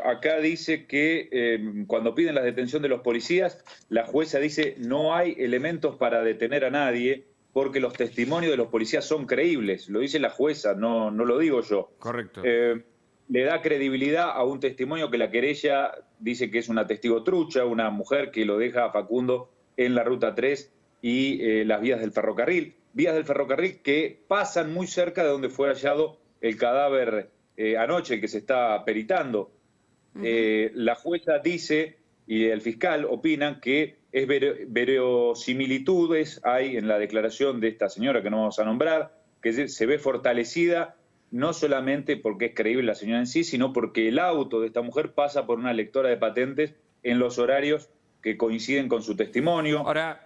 Acá dice que cuando piden la detención de los policías, la jueza dice no hay elementos para detener a nadie porque los testimonios de los policías son creíbles. Lo dice la jueza, no lo digo yo. Correcto. Le da credibilidad a un testimonio que la querella dice que es una testigo trucha, una mujer que lo deja a Facundo en la Ruta 3 y las vías del ferrocarril. Vías del ferrocarril que pasan muy cerca de donde fue hallado el cadáver anoche, el que se está peritando. La jueza dice y el fiscal opinan que es verosimilitudes hay en la declaración de esta señora que no vamos a nombrar, que se ve fortalecida no solamente porque es creíble la señora en sí, sino porque el auto de esta mujer pasa por una lectora de patentes en los horarios que coinciden con su testimonio. Ahora,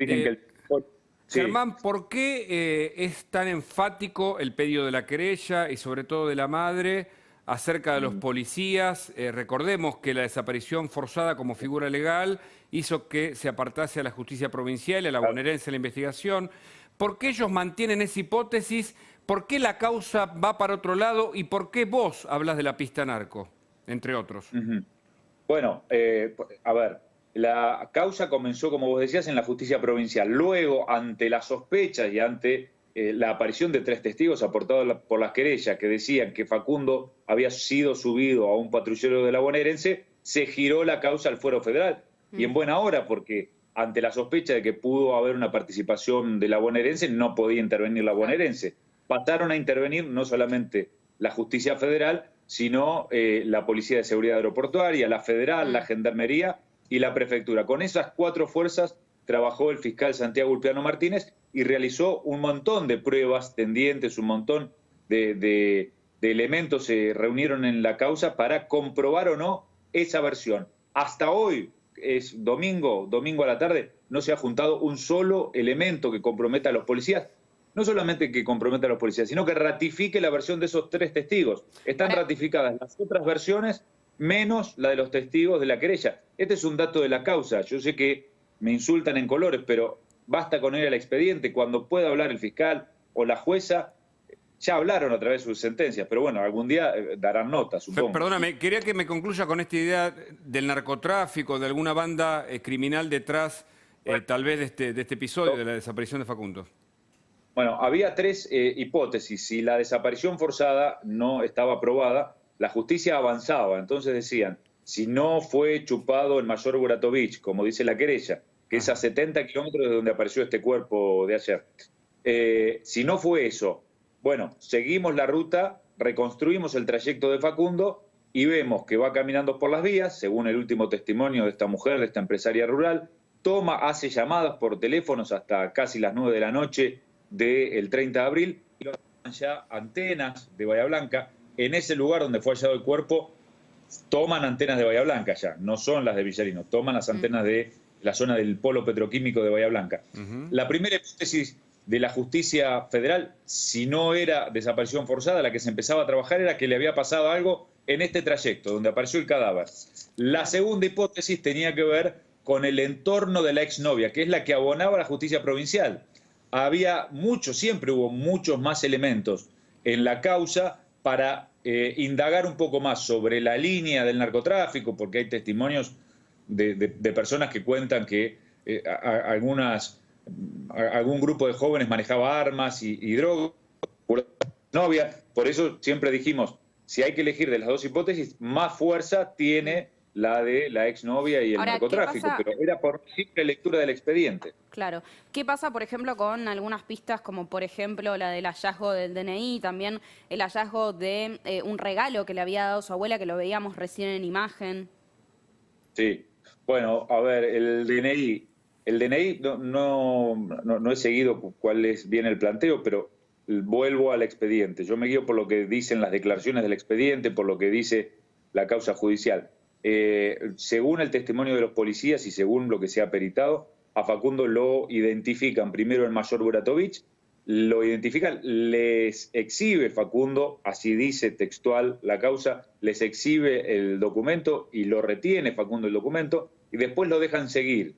Germán, ¿por qué es tan enfático el pedido de la querella y sobre todo de la madre acerca de los policías? Recordemos que la desaparición forzada como figura legal hizo que se apartase a la justicia provincial y a la bonaerense la investigación. ¿Por qué ellos mantienen esa hipótesis? ¿Por qué la causa va para otro lado? ¿Y por qué vos hablas de la pista narco, entre otros? Bueno, a ver, la causa comenzó, como vos decías, en la justicia provincial. Luego, ante las sospechas y ante la aparición de 3 testigos aportados por las querellas que decían que Facundo había sido subido a un patrullero de la bonaerense, se giró la causa al fuero federal. Y en buena hora, porque ante la sospecha de que pudo haber una participación de la bonaerense, no podía intervenir la bonaerense. Pasaron a intervenir no solamente la justicia federal, sino la Policía de Seguridad Aeroportuaria, la federal, la Gendarmería y la Prefectura. Con esas 4 fuerzas trabajó el fiscal Santiago Ulpiano Martínez y realizó un montón de pruebas tendientes, un montón de elementos se reunieron en la causa para comprobar o no esa versión. Hasta hoy, es domingo a la tarde, no se ha juntado un solo elemento que comprometa a los policías. No solamente que comprometa a los policías, sino que ratifique la versión de esos 3 testigos. Están ratificadas las otras versiones, menos la de los testigos de la querella. Este es un dato de la causa. Yo sé que me insultan en colores, pero basta con ir al expediente. Cuando pueda hablar el fiscal o la jueza, ya hablaron a través de sus sentencias, pero bueno, algún día darán nota, supongo. Perdóname, quería que me concluya con esta idea del narcotráfico, de alguna banda criminal detrás, tal vez, de este episodio, de la desaparición de Facundo. Bueno, había 3 hipótesis. Si la desaparición forzada no estaba aprobada, la justicia avanzaba. Entonces decían, si no fue chupado el mayor Buratovich, como dice la querella, que es a 70 kilómetros de donde apareció este cuerpo de ayer. Si no fue eso, bueno, seguimos la ruta, reconstruimos el trayecto de Facundo y vemos que va caminando por las vías, según el último testimonio de esta mujer, de esta empresaria rural, hace llamadas por teléfonos hasta casi las 9 de la noche del 30 de abril, y ya antenas de Bahía Blanca. En ese lugar donde fue hallado el cuerpo, toman antenas de Bahía Blanca ya, no son las de Villarino, toman las antenas de la zona del polo petroquímico de Bahía Blanca. La primera hipótesis de la justicia federal, si no era desaparición forzada, la que se empezaba a trabajar era que le había pasado algo en este trayecto, donde apareció el cadáver. La segunda hipótesis tenía que ver con el entorno de la exnovia, que es la que abonaba a la justicia provincial. Había siempre hubo muchos más elementos en la causa para indagar un poco más sobre la línea del narcotráfico, porque hay testimonios de personas que cuentan que algún grupo de jóvenes manejaba armas y drogas. Novia. Por eso siempre dijimos, si hay que elegir de las 2 hipótesis, más fuerza tiene la de la exnovia y el narcotráfico, pero era por simple lectura del expediente. Claro. ¿Qué pasa, por ejemplo, con algunas pistas como, por ejemplo, la del hallazgo del DNI, también el hallazgo de un regalo que le había dado su abuela, que lo veíamos recién en imagen? Sí. Bueno, a ver, el DNI no he seguido cuál es bien el planteo, pero vuelvo al expediente. Yo me guío por lo que dicen las declaraciones del expediente, por lo que dice la causa judicial. Según el testimonio de los policías y según lo que se ha peritado, a Facundo lo identifican primero el mayor Buratovich, lo identifican, les exhibe Facundo, así dice textual la causa, les exhibe el documento y lo retiene Facundo el documento y después lo dejan seguir.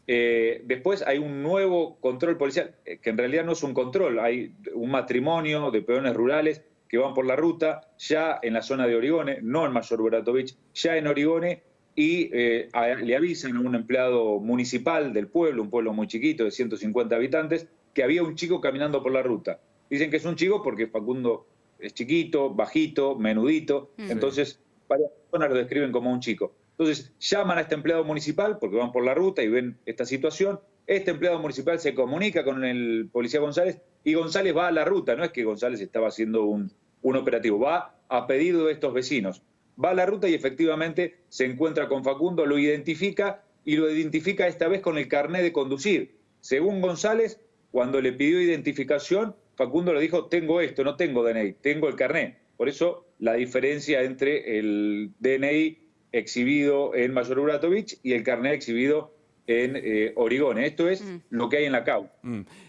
Después hay un nuevo control policial, que en realidad no es un control, hay un matrimonio de peones rurales que van por la ruta, ya en la zona de Origone, no en Mayor Buratovich, ya en Origone, y le avisan a un empleado municipal del pueblo, un pueblo muy chiquito de 150 habitantes, que había un chico caminando por la ruta. Dicen que es un chico porque Facundo es chiquito, bajito, menudito, entonces varias personas lo describen como un chico. Entonces llaman a este empleado municipal porque van por la ruta y ven esta situación. Este empleado municipal se comunica con el policía González y González va a la ruta. No es que González estaba haciendo un operativo, va a pedido de estos vecinos. Va a la ruta y efectivamente se encuentra con Facundo, lo identifica y lo identifica esta vez con el carnet de conducir. Según González, cuando le pidió identificación, Facundo le dijo, tengo esto, no tengo DNI, tengo el carnet. Por eso la diferencia entre el DNI exhibido en Mayor Buratovich y el carnet exhibido en Origone. Esto es lo que hay en la causa.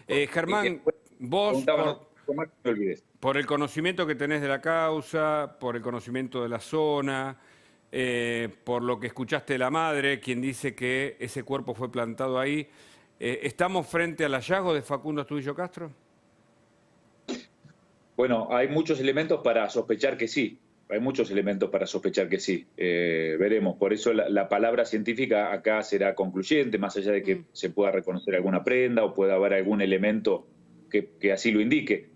Germán, vos, por el conocimiento que tenés de la causa, por el conocimiento de la zona, por lo que escuchaste de la madre, quien dice que ese cuerpo fue plantado ahí, ¿Estamos frente al hallazgo de Facundo Astudillo Castro? Bueno, hay muchos elementos para sospechar que sí. Hay muchos elementos para sospechar que sí. Veremos. Por eso la palabra científica acá será concluyente, más allá de que se pueda reconocer alguna prenda o pueda haber algún elemento que así lo indique.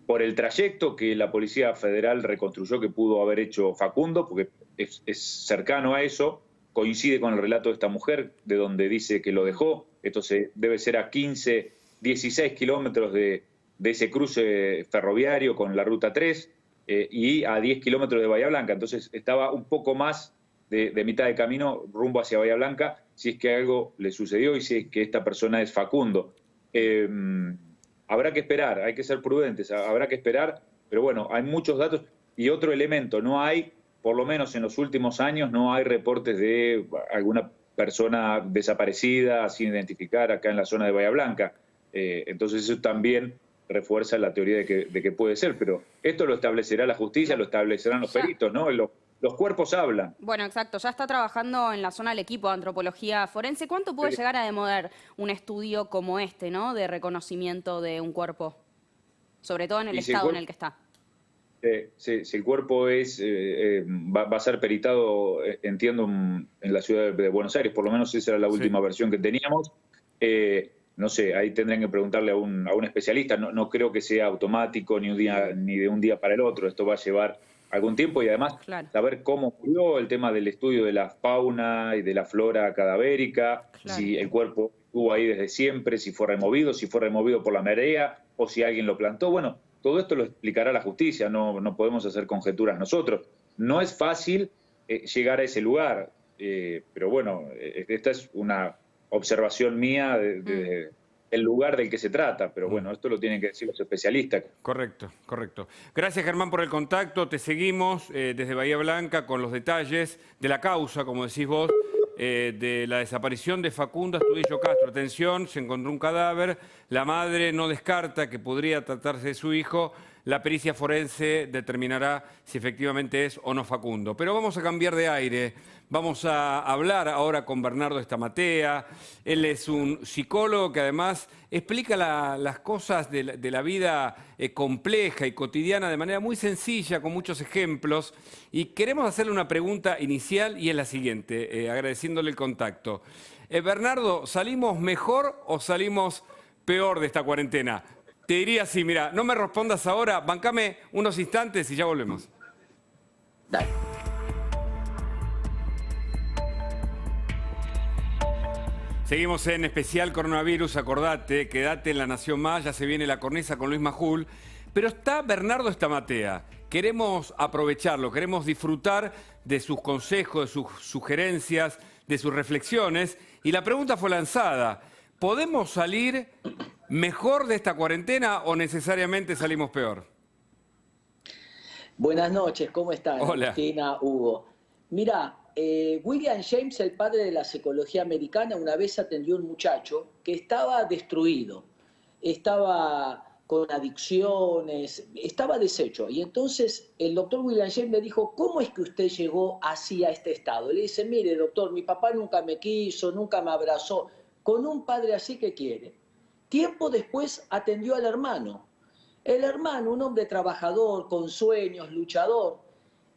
Por el trayecto que la Policía Federal reconstruyó que pudo haber hecho Facundo, porque es cercano a eso, coincide con el relato de esta mujer, de donde dice que lo dejó. Esto debe ser a 15, 16 kilómetros de ese cruce ferroviario con la Ruta 3 y a 10 kilómetros de Bahía Blanca. Entonces estaba un poco más de mitad de camino rumbo hacia Bahía Blanca, si es que algo le sucedió y si es que esta persona es Facundo. Habrá que esperar, hay que ser prudentes, habrá que esperar, pero bueno, hay muchos datos. Y otro elemento, no hay, por lo menos en los últimos años, no hay reportes de alguna persona desaparecida, sin identificar, acá en la zona de Bahía Blanca. Entonces eso también refuerza la teoría de que puede ser, pero esto lo establecerá la justicia, lo establecerán los peritos, ¿no? Los cuerpos hablan. Bueno, exacto. Ya está trabajando en la zona del equipo de antropología forense. ¿Cuánto puede llegar a demorar un estudio como este, ¿no? De reconocimiento de un cuerpo, sobre todo en el estado en el que está? Si el cuerpo va a ser peritado, entiendo, en la ciudad de Buenos Aires, por lo menos esa era la última versión que teníamos. No sé, ahí tendrían que preguntarle a un especialista. No creo que sea automático ni de un día para el otro. Esto va a llevar algún tiempo y además saber cómo murió, el tema del estudio de la fauna y de la flora cadavérica, si el cuerpo estuvo ahí desde siempre, si fue removido por la marea o si alguien lo plantó. Bueno, todo esto lo explicará la justicia, no podemos hacer conjeturas nosotros. No es fácil llegar a ese lugar, pero bueno, esta es una observación mía del lugar del que se trata, pero bueno, esto lo tienen que decir los especialistas. Correcto, correcto. Gracias, Germán, por el contacto. Te seguimos desde Bahía Blanca con los detalles de la causa, como decís vos, de la desaparición de Facundo Astudillo Castro. Atención, se encontró un cadáver, la madre no descarta que podría tratarse de su hijo, la pericia forense determinará si efectivamente es o no Facundo. Pero vamos a cambiar de aire, vamos a hablar ahora con Bernardo Estamatea. Él es un psicólogo que además explica las cosas de la vida compleja y cotidiana de manera muy sencilla, con muchos ejemplos. Y queremos hacerle una pregunta inicial y es la siguiente, agradeciéndole el contacto. Bernardo, ¿salimos mejor o salimos peor de esta cuarentena? Te diría así, mira, no me respondas ahora, bancame unos instantes y ya volvemos. Dale. Seguimos en especial coronavirus, acordate, quédate en La Nación Más, ya se viene la cornisa con Luis Majul, pero está Bernardo Estamatea. Queremos aprovecharlo, queremos disfrutar de sus consejos, de sus sugerencias, de sus reflexiones, y la pregunta fue lanzada: ¿podemos salir mejor de esta cuarentena o necesariamente salimos peor? Buenas noches, ¿cómo están? Hola. Agustina, Hugo. Mirá, William James, el padre de la psicología americana, una vez atendió a un muchacho que estaba destruido, estaba con adicciones, estaba deshecho. Y entonces el doctor William James le dijo: ¿cómo es que usted llegó así a este estado? Le dice: mire, doctor, mi papá nunca me quiso, nunca me abrazó. Con un padre así, ¿qué quiere? Tiempo después atendió al hermano. El hermano, un hombre trabajador, con sueños, luchador.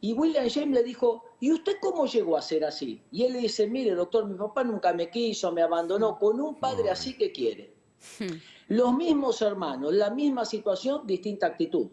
Y William James le dijo: ¿y usted cómo llegó a ser así? Y él le dice: mire, doctor, mi papá nunca me quiso, me abandonó. Con un padre así, ¿qué quiere? Los mismos hermanos, la misma situación, distinta actitud.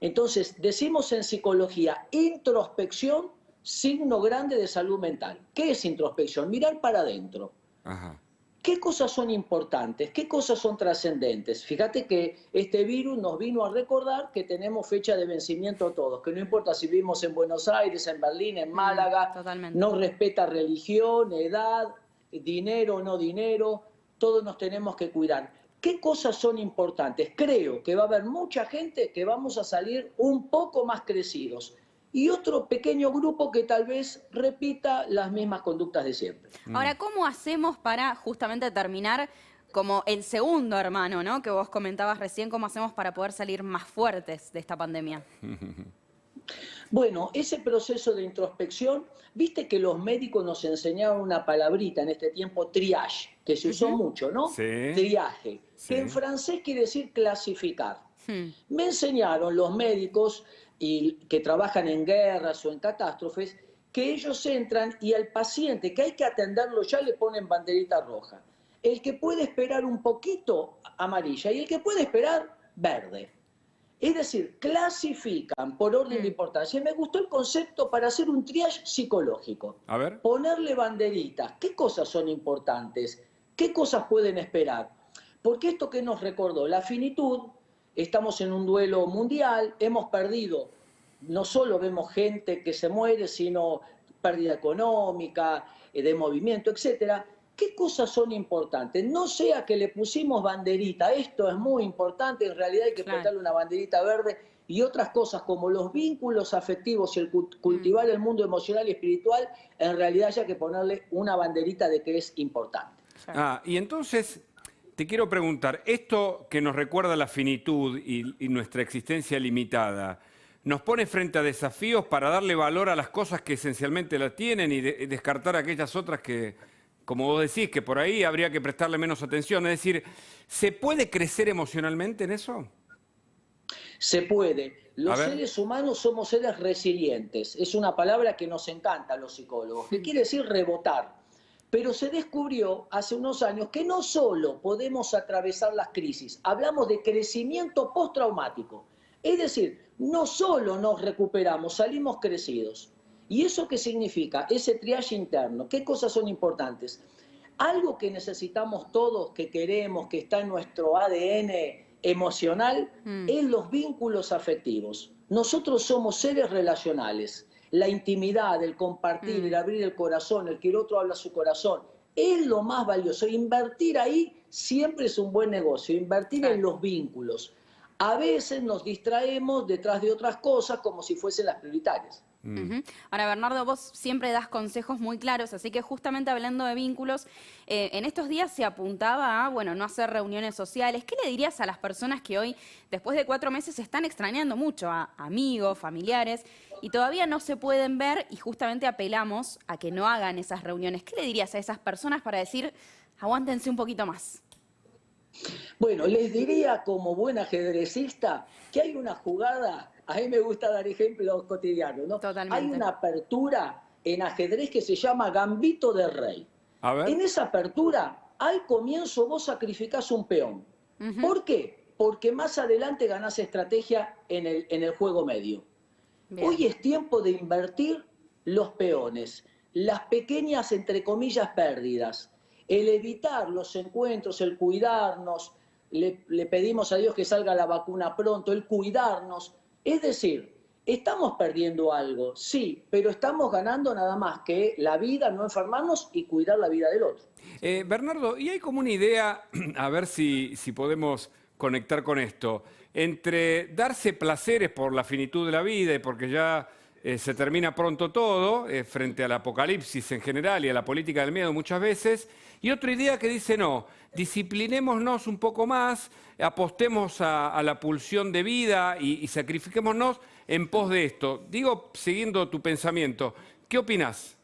Entonces, decimos en psicología, introspección, signo grande de salud mental. ¿Qué es introspección? Mirar para adentro. Ajá. ¿Qué cosas son importantes? ¿Qué cosas son trascendentes? Fíjate que este virus nos vino a recordar que tenemos fecha de vencimiento todos, que no importa si vivimos en Buenos Aires, en Berlín, en Málaga, no respeta religión, edad, dinero o no dinero, todos nos tenemos que cuidar. ¿Qué cosas son importantes? Creo que va a haber mucha gente que vamos a salir un poco más crecidos y otro pequeño grupo que tal vez repita las mismas conductas de siempre. Ahora, ¿cómo hacemos para justamente terminar como el segundo hermano, ¿no?, que vos comentabas recién? ¿Cómo hacemos para poder salir más fuertes de esta pandemia? Bueno, ese proceso de introspección, viste que los médicos nos enseñaron una palabrita en este tiempo, triage, que se usó mucho, ¿no? Sí. Triaje, Sí. que en francés quiere decir clasificar. Me enseñaron los médicos que trabajan en guerras o en catástrofes, que ellos entran y al paciente que hay que atenderlo ya le ponen banderita roja. El que puede esperar un poquito, amarilla, y el que puede esperar, verde. Es decir, clasifican por orden de importancia. Y me gustó el concepto para hacer un triage psicológico. A ver. Ponerle banderitas. ¿Qué cosas son importantes? ¿Qué cosas pueden esperar? Porque esto que nos recordó, la finitud, estamos en un duelo mundial, hemos perdido, no solo vemos gente que se muere, sino pérdida económica, de movimiento, etcétera. ¿Qué cosas son importantes? No sea que le pusimos banderita, esto es muy importante, en realidad hay que ponerle una banderita verde, y otras cosas como los vínculos afectivos y el cultivar el mundo emocional y espiritual, en realidad hay que ponerle una banderita de que es importante. Y entonces te quiero preguntar, esto que nos recuerda la finitud y nuestra existencia limitada, ¿nos pone frente a desafíos para darle valor a las cosas que esencialmente la tienen y descartar aquellas otras que, como vos decís, que por ahí habría que prestarle menos atención? Es decir, ¿se puede crecer emocionalmente en eso? Se puede. Los seres humanos somos seres resilientes. Es una palabra que nos encanta a los psicólogos, que quiere decir rebotar. Pero se descubrió hace unos años que no solo podemos atravesar las crisis, hablamos de crecimiento postraumático. Es decir, no solo nos recuperamos, salimos crecidos. ¿Y eso qué significa? Ese triaje interno. ¿Qué cosas son importantes? Algo que necesitamos todos, que queremos, que está en nuestro ADN emocional, es los vínculos afectivos. Nosotros somos seres relacionales. La intimidad, el compartir, el abrir el corazón, el que el otro habla su corazón, es lo más valioso. Invertir ahí siempre es un buen negocio, invertir en los vínculos. A veces nos distraemos detrás de otras cosas como si fuesen las prioritarias. Ahora, Bernardo, vos siempre das consejos muy claros, así que justamente hablando de vínculos, en estos días se apuntaba a, bueno, no hacer reuniones sociales. ¿Qué le dirías a las personas que hoy, después de 4 meses, están extrañando mucho a amigos, familiares, y todavía no se pueden ver, y justamente apelamos a que no hagan esas reuniones? ¿Qué le dirías a esas personas para decir, aguántense un poquito más? Bueno, les diría como buen ajedrecista que hay una jugada. A mí me gusta dar ejemplos cotidianos, ¿no? Totalmente. Hay una apertura en ajedrez que se llama Gambito de Rey. A ver. En esa apertura, al comienzo vos sacrificás un peón. ¿Por qué? Porque más adelante ganás estrategia en el juego medio. Bien. Hoy es tiempo de invertir los peones, las pequeñas, entre comillas, pérdidas, el evitar los encuentros, el cuidarnos, le pedimos a Dios que salga la vacuna pronto, el cuidarnos. Es decir, estamos perdiendo algo, sí, pero estamos ganando nada más que la vida, no enfermarnos y cuidar la vida del otro. Bernardo, y hay como una idea, a ver si podemos conectar con esto, entre darse placeres por la finitud de la vida y porque ya se termina pronto todo, frente al apocalipsis en general y a la política del miedo muchas veces, y otra idea que dice no, disciplinémonos un poco más, apostemos a la pulsión de vida y sacrifiquémonos en pos de esto. Digo, siguiendo tu pensamiento, ¿qué opinás?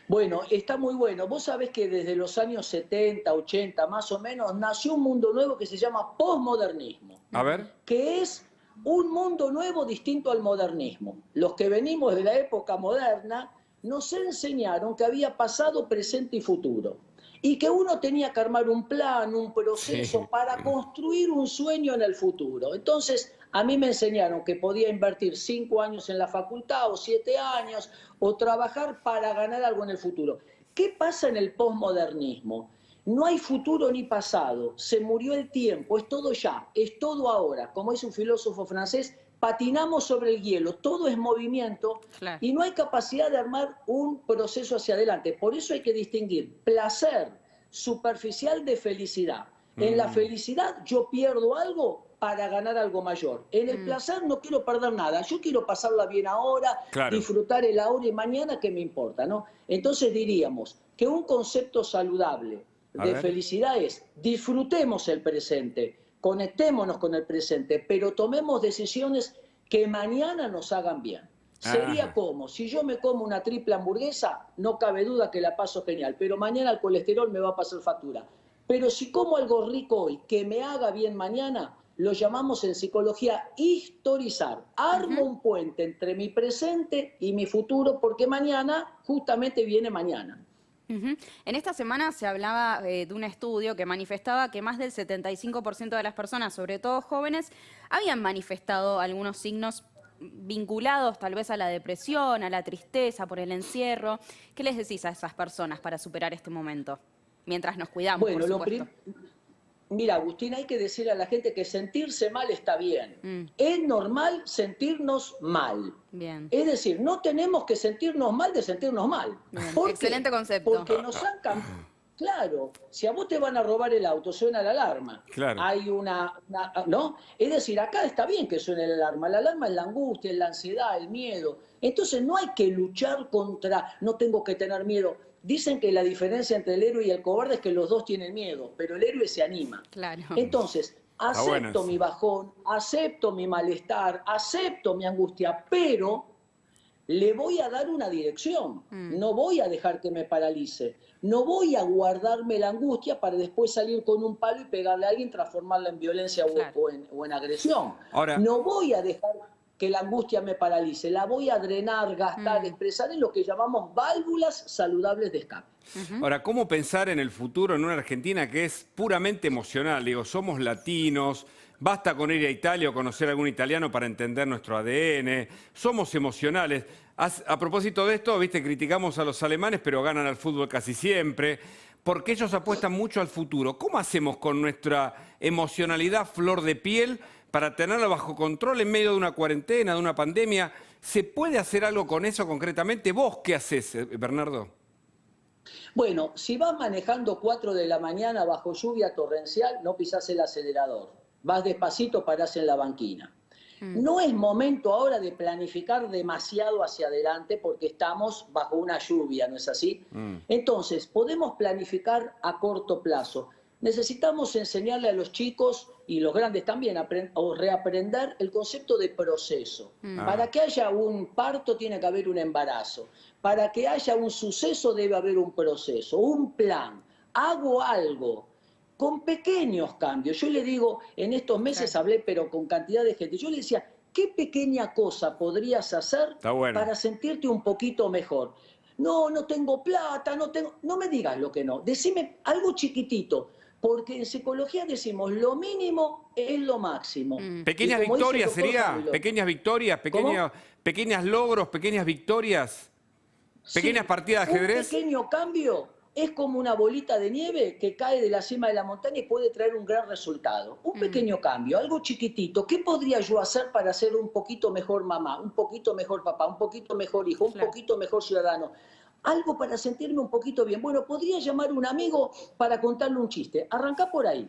Bueno, está muy bueno. Vos sabés que desde los años 70, 80 más o menos, nació un mundo nuevo que se llama posmodernismo. A ver. Que es un mundo nuevo distinto al modernismo. Los que venimos de la época moderna nos enseñaron que había pasado, presente y futuro. Y que uno tenía que armar un plan, un proceso para construir un sueño en el futuro. Entonces, a mí me enseñaron que podía invertir 5 años en la facultad o 7 años o trabajar para ganar algo en el futuro. ¿Qué pasa en el posmodernismo? No hay futuro ni pasado, se murió el tiempo, es todo ya, es todo ahora. Como dice un filósofo francés, patinamos sobre el hielo, todo es movimiento y no hay capacidad de armar un proceso hacia adelante. Por eso hay que distinguir placer superficial de felicidad. En la felicidad yo pierdo algo para ganar algo mayor. En el placer no quiero perder nada, yo quiero pasarla bien ahora, disfrutar el ahora y mañana, que me importa, ¿no? Entonces diríamos que un concepto saludable de felicidad es disfrutemos el presente, conectémonos con el presente, pero tomemos decisiones que mañana nos hagan bien. Sería como, si yo me como una triple hamburguesa, no cabe duda que la paso genial, pero mañana el colesterol me va a pasar factura. Pero si como algo rico hoy, que me haga bien mañana, lo llamamos en psicología historizar. Armo un puente entre mi presente y mi futuro, porque mañana justamente viene mañana. En esta semana se hablaba de un estudio que manifestaba que más del 75% de las personas, sobre todo jóvenes, habían manifestado algunos signos vinculados tal vez a la depresión, a la tristeza por el encierro. ¿Qué les decís a esas personas para superar este momento? Mientras nos cuidamos, Bueno, por supuesto. Mira, Agustín, hay que decir a la gente que sentirse mal está bien. Es normal sentirnos mal. Bien. Es decir, no tenemos que sentirnos mal de sentirnos mal. Excelente concepto. Porque nos han cambiado. Claro, si a vos te van a robar el auto, suena la alarma. Claro. Hay ¿no? Es decir, acá está bien que suene la alarma. La alarma es la angustia, es la ansiedad, el miedo. Entonces no hay que luchar contra, no tengo que tener miedo. Dicen que la diferencia entre el héroe y el cobarde es que los dos tienen miedo, pero el héroe se anima. Claro. Entonces, acepto mi bajón, acepto mi malestar, acepto mi angustia, pero le voy a dar una dirección. No voy a dejar que me paralice. No voy a guardarme la angustia para después salir con un palo y pegarle a alguien, transformarla en violencia o en agresión. Ahora, no voy a dejar que la angustia me paralice. La voy a drenar, gastar, expresar en lo que llamamos válvulas saludables de escape. Ahora, ¿cómo pensar en el futuro en una Argentina que es puramente emocional? Digo, somos latinos, basta con ir a Italia o conocer a algún italiano para entender nuestro ADN, somos emocionales. A propósito de esto, viste, criticamos a los alemanes, pero ganan al fútbol casi siempre, porque ellos apuestan mucho al futuro. ¿Cómo hacemos con nuestra emocionalidad flor de piel para tenerla bajo control en medio de una cuarentena, de una pandemia? ¿Se puede hacer algo con eso concretamente? ¿Vos qué haces, Bernardo? Bueno, si vas manejando 4 de la mañana bajo lluvia torrencial, no pisás el acelerador. Vas despacito, parás en la banquina. No es momento ahora de planificar demasiado hacia adelante porque estamos bajo una lluvia, ¿no es así? Entonces, podemos planificar a corto plazo. Necesitamos enseñarle a los chicos y los grandes también o reaprender el concepto de proceso. Para que haya un parto tiene que haber un embarazo. Para que haya un suceso debe haber un proceso, un plan. Hago algo con pequeños cambios. Yo le digo, en estos meses hablé, pero con cantidad de gente. Yo le decía, ¿qué pequeña cosa podrías hacer para sentirte un poquito mejor? No, no tengo plata, no me digas lo que no. Decime algo chiquitito. Porque en psicología decimos, lo mínimo es lo máximo. ¿Pequeñas victorias sería? ¿Pequeñas victorias? ¿Pequeños logros? ¿Pequeñas victorias? ¿Pequeñas partidas de ajedrez? Un pequeño cambio es como una bolita de nieve que cae de la cima de la montaña y puede traer un gran resultado. Un pequeño cambio, algo chiquitito. ¿Qué podría yo hacer para ser un poquito mejor mamá, un poquito mejor papá, un poquito mejor hijo, un poquito mejor ciudadano? Algo para sentirme un poquito bien. Bueno, podría llamar a un amigo para contarle un chiste. Arrancá por ahí.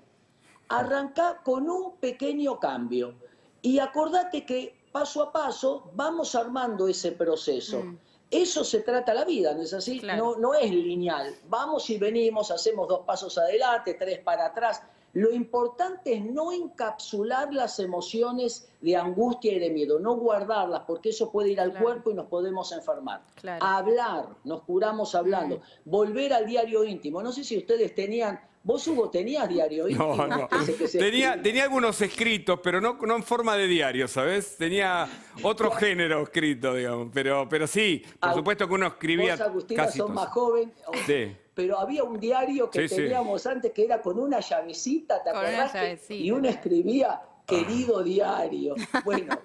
Arrancá con un pequeño cambio. Y acordate que paso a paso vamos armando ese proceso. Eso se trata la vida, ¿no es así? Claro. No es lineal. Vamos y venimos, hacemos 2 pasos adelante, 3 para atrás. Lo importante es no encapsular las emociones de angustia y de miedo, no guardarlas, porque eso puede ir al cuerpo y nos podemos enfermar. Hablar, nos curamos hablando. Volver al diario íntimo. No sé si ustedes tenían... ¿Vos, Hugo, tenías diario íntimo? No. Tenía algunos escritos, pero no en forma de diario, ¿sabes? Tenía otro género escrito, digamos. Pero sí, por supuesto que uno escribía. Vos, Agustina, sos más joven. Sí. Pero había un diario que teníamos antes que era con una llavecita, ¿te acordás? Y uno escribía, querido diario. Bueno,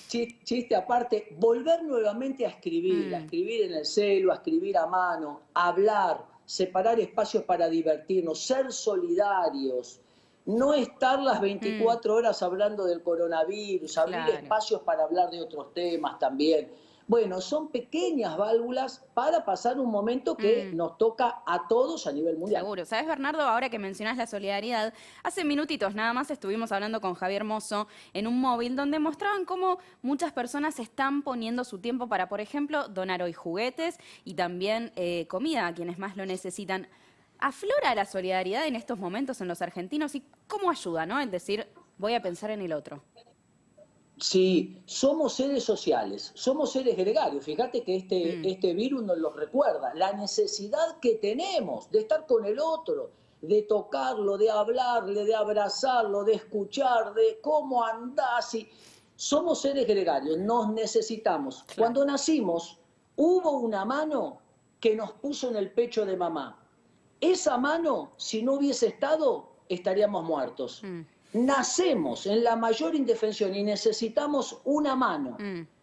chiste aparte, volver nuevamente a escribir en el celu, a escribir a mano, hablar, separar espacios para divertirnos, ser solidarios, no estar las 24 horas hablando del coronavirus, abrir espacios para hablar de otros temas también. Bueno, son pequeñas válvulas para pasar un momento que nos toca a todos a nivel mundial. Seguro. ¿Sabes, Bernardo? Ahora que mencionás la solidaridad, hace minutitos nada más estuvimos hablando con Javier Mozo en un móvil donde mostraban cómo muchas personas están poniendo su tiempo para, por ejemplo, donar hoy juguetes y también comida a quienes más lo necesitan. ¿Aflora la solidaridad en estos momentos en los argentinos y cómo ayuda, ¿no? El decir, voy a pensar en el otro. Sí, somos seres sociales, somos seres gregarios. Fíjate que este virus nos lo recuerda. La necesidad que tenemos de estar con el otro, de tocarlo, de hablarle, de abrazarlo, de escuchar, de cómo andás. Somos seres gregarios, nos necesitamos. Claro. Cuando nacimos, hubo una mano que nos puso en el pecho de mamá. Esa mano, si no hubiese estado, estaríamos muertos. Nacemos en la mayor indefensión y necesitamos una mano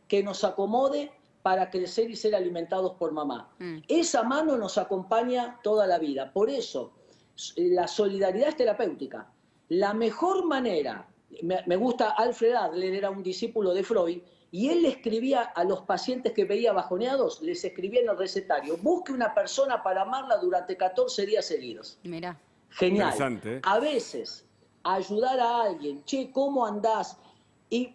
que nos acomode para crecer y ser alimentados por mamá. Esa mano nos acompaña toda la vida. Por eso, la solidaridad es terapéutica. La mejor manera, me gusta Alfred Adler, era un discípulo de Freud, y él le escribía a los pacientes que veía bajoneados, les escribía en el recetario: busque una persona para amarla durante 14 días seguidos. Mirá. Genial. Interesante, ¿eh? A veces, ayudar a alguien, che, ¿cómo andás? Y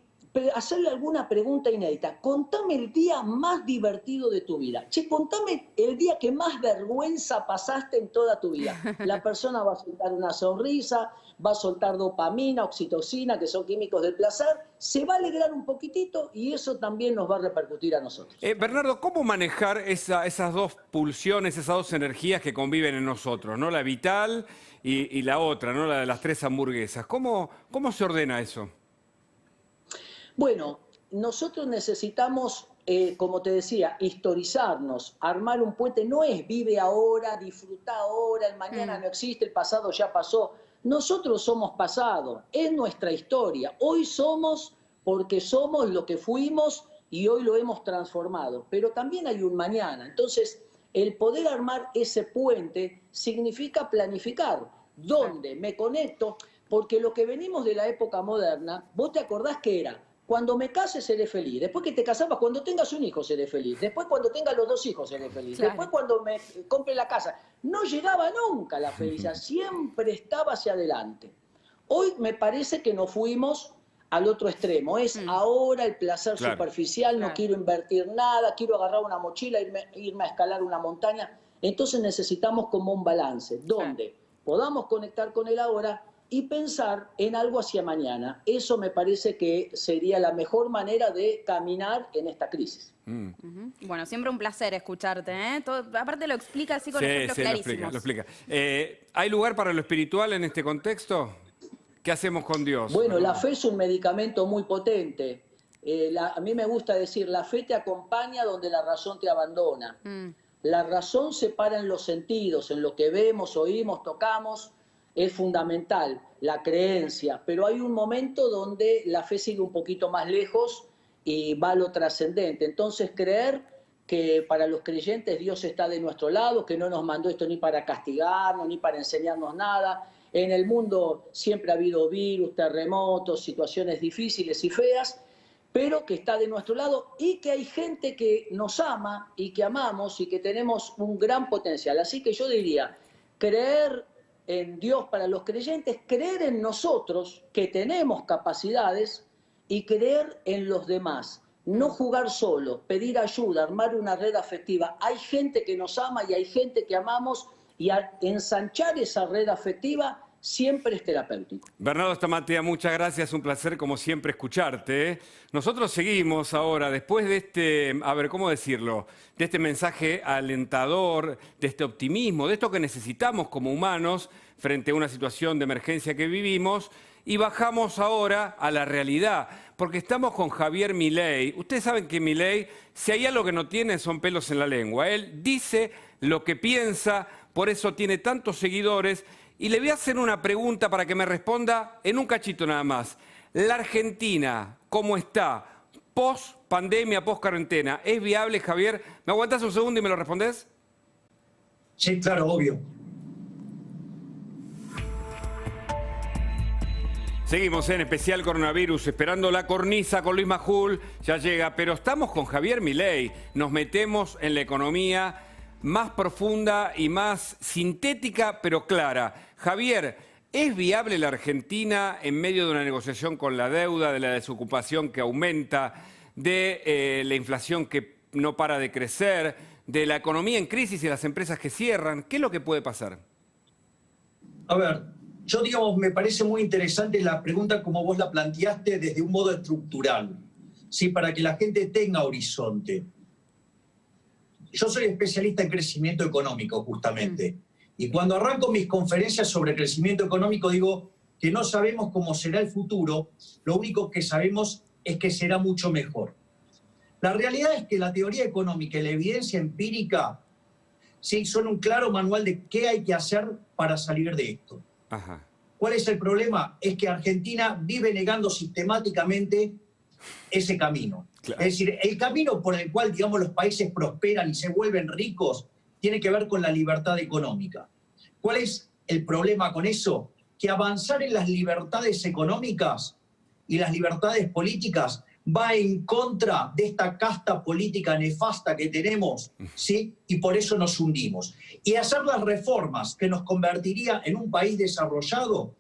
hacerle alguna pregunta inédita. Contame el día más divertido de tu vida. Che, contame el día que más vergüenza pasaste en toda tu vida. La persona va a soltar una sonrisa, va a soltar dopamina, oxitocina, que son químicos del placer, se va a alegrar un poquitito y eso también nos va a repercutir a nosotros. Bernardo, ¿cómo manejar esas dos pulsiones, esas dos energías que conviven en nosotros, ¿no? La vital y la otra, ¿no? La de las 3 hamburguesas. ¿Cómo se ordena eso? Bueno, nosotros necesitamos, como te decía, historizarnos, armar un puente. No es vive ahora, disfruta ahora, el mañana no existe, el pasado ya pasó. Nosotros somos pasado, es nuestra historia. Hoy somos porque somos lo que fuimos y hoy lo hemos transformado. Pero también hay un mañana. Entonces, el poder armar ese puente significa planificar. ¿Dónde me conecto? Porque lo que venimos de la época moderna, ¿vos te acordás qué era? Cuando me case seré feliz. Después que te casabas, cuando tengas un hijo seré feliz. Después cuando tengas los 2 hijos seré feliz. Claro. Después cuando me compre la casa. No llegaba nunca la felicidad. Siempre estaba hacia adelante. Hoy me parece que nos fuimos al otro extremo. Es ahora el placer superficial. No quiero invertir nada. Quiero agarrar una mochila, irme a escalar una montaña. Entonces necesitamos como un balance. Donde podamos conectar con el ahora y pensar en algo hacia mañana. Eso me parece que sería la mejor manera de caminar en esta crisis. Bueno, siempre un placer escucharte, ¿eh? Aparte lo explica así con ejemplos clarísimos. Lo explica. ¿Hay lugar para lo espiritual en este contexto? ¿Qué hacemos con Dios? Bueno, la fe es un medicamento muy potente. A mí me gusta decir, la fe te acompaña donde la razón te abandona. La razón se para en los sentidos, en lo que vemos, oímos, tocamos. Es fundamental la creencia, pero hay un momento donde la fe sigue un poquito más lejos y va a lo trascendente. Entonces creer que para los creyentes Dios está de nuestro lado, que no nos mandó esto ni para castigarnos, ni para enseñarnos nada. En el mundo siempre ha habido virus, terremotos, situaciones difíciles y feas, pero que está de nuestro lado y que hay gente que nos ama y que amamos y que tenemos un gran potencial. Así que yo diría, creer en Dios para los creyentes, creer en nosotros, que tenemos capacidades, y creer en los demás. No jugar solo, pedir ayuda, armar una red afectiva. Hay gente que nos ama y hay gente que amamos, y al ensanchar esa red afectiva siempre es terapéutico. Bernardo Stamatea, muchas gracias, un placer como siempre escucharte, ¿eh? Nosotros seguimos ahora, después de este, a ver, ¿cómo decirlo? De este mensaje alentador, de este optimismo, de esto que necesitamos como humanos frente a una situación de emergencia que vivimos, y bajamos ahora a la realidad, porque estamos con Javier Milei. Ustedes saben que Milei, si hay algo que no tiene, son pelos en la lengua. Él dice lo que piensa, por eso tiene tantos seguidores. Y le voy a hacer una pregunta para que me responda en un cachito nada más. La Argentina, ¿cómo está? Post pandemia, post cuarentena, ¿es viable, Javier? ¿Me aguantás un segundo y me lo respondés? Sí, claro, obvio. Seguimos en especial coronavirus, esperando la cornisa con Luis Majul, ya llega, pero estamos con Javier Milei, nos metemos en la economía más profunda y más sintética, pero clara. Javier, ¿es viable la Argentina en medio de una negociación con la deuda, de la desocupación que aumenta, de la inflación que no para de crecer, de la economía en crisis y las empresas que cierran? ¿Qué es lo que puede pasar? A ver, Yo, digamos, me parece muy interesante la pregunta como vos la planteaste desde un modo estructural, ¿sí? Para que la gente tenga horizonte. Yo soy especialista en crecimiento económico, justamente. Y cuando arranco mis conferencias sobre crecimiento económico, digo que no sabemos cómo será el futuro, lo único que sabemos es que será mucho mejor. La realidad es que la teoría económica y la evidencia empírica, sí, son un claro manual de qué hay que hacer para salir de esto. Ajá. ¿Cuál es el problema? Es que Argentina vive negando sistemáticamente ese camino. Claro. Es decir, el camino por el cual, digamos, los países prosperan y se vuelven ricos tiene que ver con la libertad económica. ¿Cuál es el problema con eso? Que avanzar en las libertades económicas y las libertades políticas va en contra de esta casta política nefasta que tenemos, ¿sí? Y por eso nos hundimos. Y hacer las reformas que nos convertiría en un país desarrollado,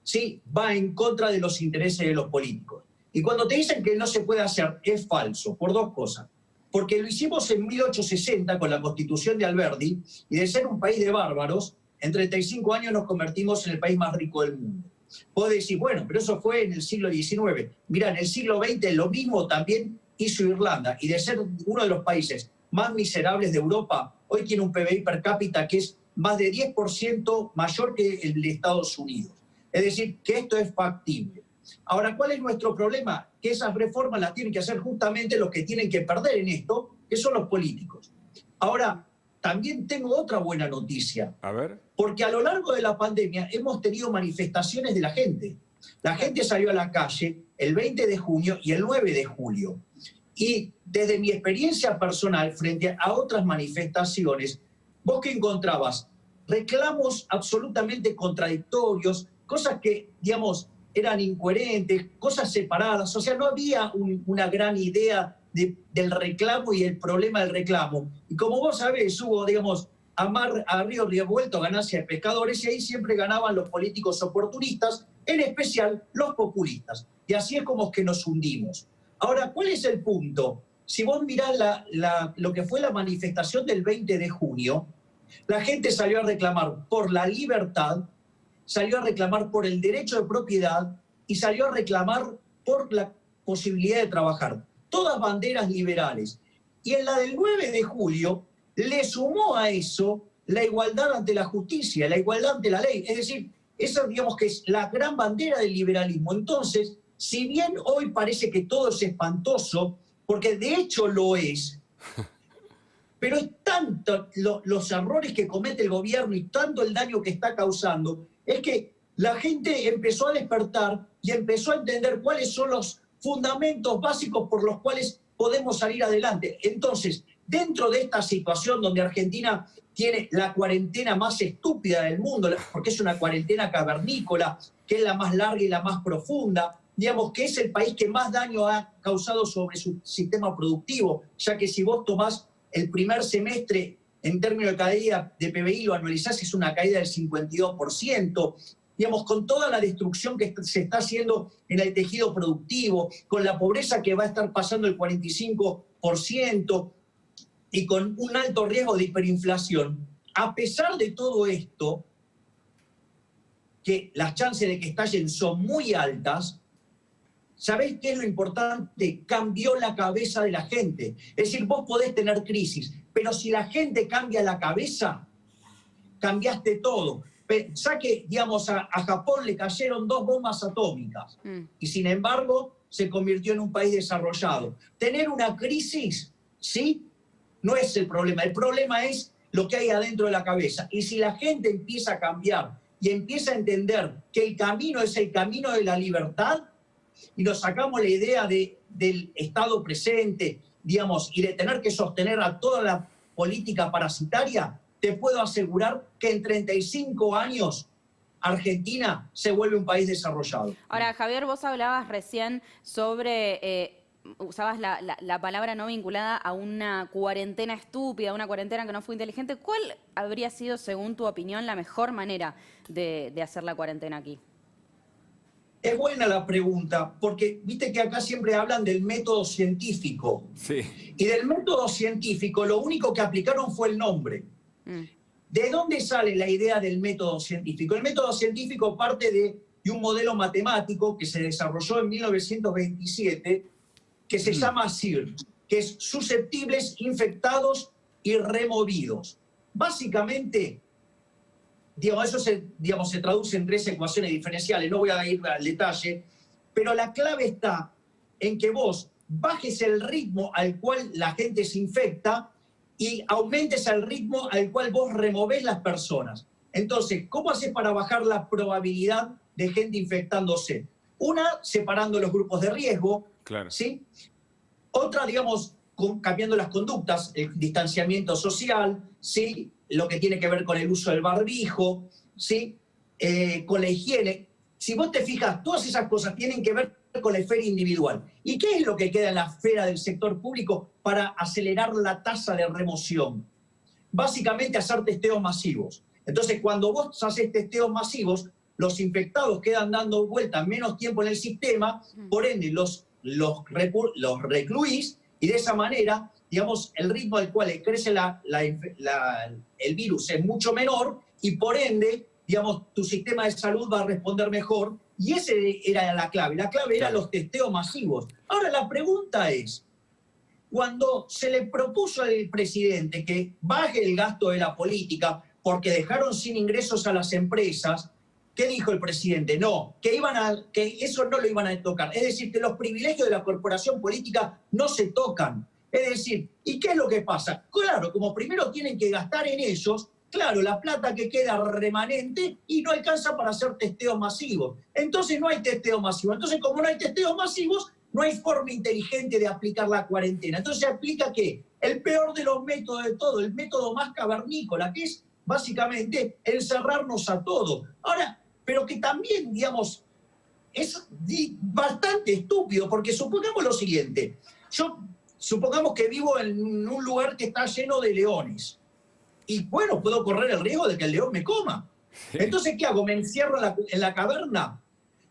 ¿sí? Va en contra de los intereses de los políticos. Y cuando te dicen que no se puede hacer, es falso, por dos cosas. Porque lo hicimos en 1860 con la Constitución de Alberdi, y de ser un país de bárbaros, en 35 años nos convertimos en el país más rico del mundo. Puedo decir, bueno, pero eso fue en el siglo XIX. Mirá, en el siglo XX lo mismo también hizo Irlanda, y de ser uno de los países más miserables de Europa, hoy tiene un PBI per cápita que es más de 10% mayor que el de Estados Unidos. Es decir, que esto es factible. Ahora, ¿cuál es nuestro problema? Que esas reformas las tienen que hacer justamente los que tienen que perder en esto, que son los políticos. Ahora, también tengo otra buena noticia. A ver. Porque a lo largo de la pandemia hemos tenido manifestaciones de la gente. La gente salió a la calle el 20 de junio y el 9 de julio. Y desde mi experiencia personal frente a otras manifestaciones, ¿vos qué encontrabas? Reclamos absolutamente contradictorios, cosas que, digamos, eran incoherentes, cosas separadas. O sea, no había una gran idea del reclamo y el problema del reclamo. Y como vos sabés, hubo, digamos, a río revuelto, ganancia de pescadores, y ahí siempre ganaban los políticos oportunistas, en especial los populistas. Y así es como que nos hundimos. Ahora, ¿cuál es el punto? Si vos mirás lo que fue la manifestación del 20 de junio, la gente salió a reclamar por la libertad, salió a reclamar por el derecho de propiedad y salió a reclamar por la posibilidad de trabajar. Todas banderas liberales. Y en la del 9 de julio le sumó a eso la igualdad ante la justicia, la igualdad ante la ley. Es decir, esa, digamos, que es la gran bandera del liberalismo. Entonces, si bien hoy parece que todo es espantoso, porque de hecho lo es, pero es tanto los errores que comete el gobierno y tanto el daño que está causando, es que la gente empezó a despertar y empezó a entender cuáles son los fundamentos básicos por los cuales podemos salir adelante. Entonces, dentro de esta situación donde Argentina tiene la cuarentena más estúpida del mundo, porque es una cuarentena cavernícola, que es la más larga y la más profunda, digamos que es el país que más daño ha causado sobre su sistema productivo, ya que si vos tomás el primer semestre en términos de caída de PBI, lo analizás, es una caída del 52%, digamos, con toda la destrucción que se está haciendo en el tejido productivo, con la pobreza que va a estar pasando el 45% y con un alto riesgo de hiperinflación. A pesar de todo esto, que las chances de que estallen son muy altas, ¿sabés qué es lo importante? Cambió la cabeza de la gente. Es decir, vos podés tener crisis, pero si la gente cambia la cabeza, cambiaste todo. Pensá que, digamos, a Japón le cayeron 2 bombas atómicas y sin embargo se convirtió en un país desarrollado. Tener una crisis, ¿sí? No es el problema es lo que hay adentro de la cabeza. Y si la gente empieza a cambiar y empieza a entender que el camino es el camino de la libertad, y nos sacamos la idea del Estado presente, digamos, y de tener que sostener a toda la política parasitaria, te puedo asegurar que en 35 años Argentina se vuelve un país desarrollado. Ahora, Javier, vos hablabas recién sobre, usabas la palabra no vinculada a una cuarentena estúpida, una cuarentena que no fue inteligente. ¿Cuál habría sido, según tu opinión, la mejor manera de hacer la cuarentena aquí? Es buena la pregunta, porque viste que acá siempre hablan del método científico. Sí. Y del método científico lo único que aplicaron fue el nombre. ¿de dónde sale la idea del método científico? El método científico parte de un modelo matemático que se desarrolló en 1927 que se llama SIR, que es susceptibles, infectados y removidos. Básicamente, eso se traduce en 3 ecuaciones diferenciales, no voy a ir al detalle, pero la clave está en que vos bajes el ritmo al cual la gente se infecta y aumentes el ritmo al cual vos removés las personas. Entonces, ¿cómo haces para bajar la probabilidad de gente infectándose? Una, separando los grupos de riesgo, claro. ¿sí? Otra, cambiando las conductas, el distanciamiento social, ¿sí? Lo que tiene que ver con el uso del barbijo, ¿sí? Con la higiene. Si vos te fijas, todas esas cosas tienen que ver con la esfera individual. ¿Y qué es lo que queda en la esfera del sector público para acelerar la tasa de remoción? Básicamente hacer testeos masivos. Entonces, cuando vos haces testeos masivos, los infectados quedan dando vueltas menos tiempo en el sistema, por ende los recluís y de esa manera, el ritmo al cual crece el virus es mucho menor y por ende, tu sistema de salud va a responder mejor. Y esa era la clave. La clave era los testeos masivos. Ahora la pregunta es, cuando se le propuso al presidente que baje el gasto de la política porque dejaron sin ingresos a las empresas, ¿qué dijo el presidente? No, que eso no lo iban a tocar. Es decir, que los privilegios de la corporación política no se tocan. Es decir, ¿y qué es lo que pasa? Claro, como primero tienen que gastar en ellos, claro, la plata que queda remanente y no alcanza para hacer testeos masivos. Entonces no hay testeo masivo. Entonces, como no hay testeos masivos, no hay forma inteligente de aplicar la cuarentena. Entonces se aplica ¿qué? El peor de los métodos de todo, el método más cavernícola, que es básicamente encerrarnos a todos. Ahora, pero que también, es bastante estúpido, porque supongamos lo siguiente. Supongamos que vivo en un lugar que está lleno de leones. Y bueno, puedo correr el riesgo de que el león me coma. Sí. Entonces, ¿qué hago? ¿Me encierro en la caverna?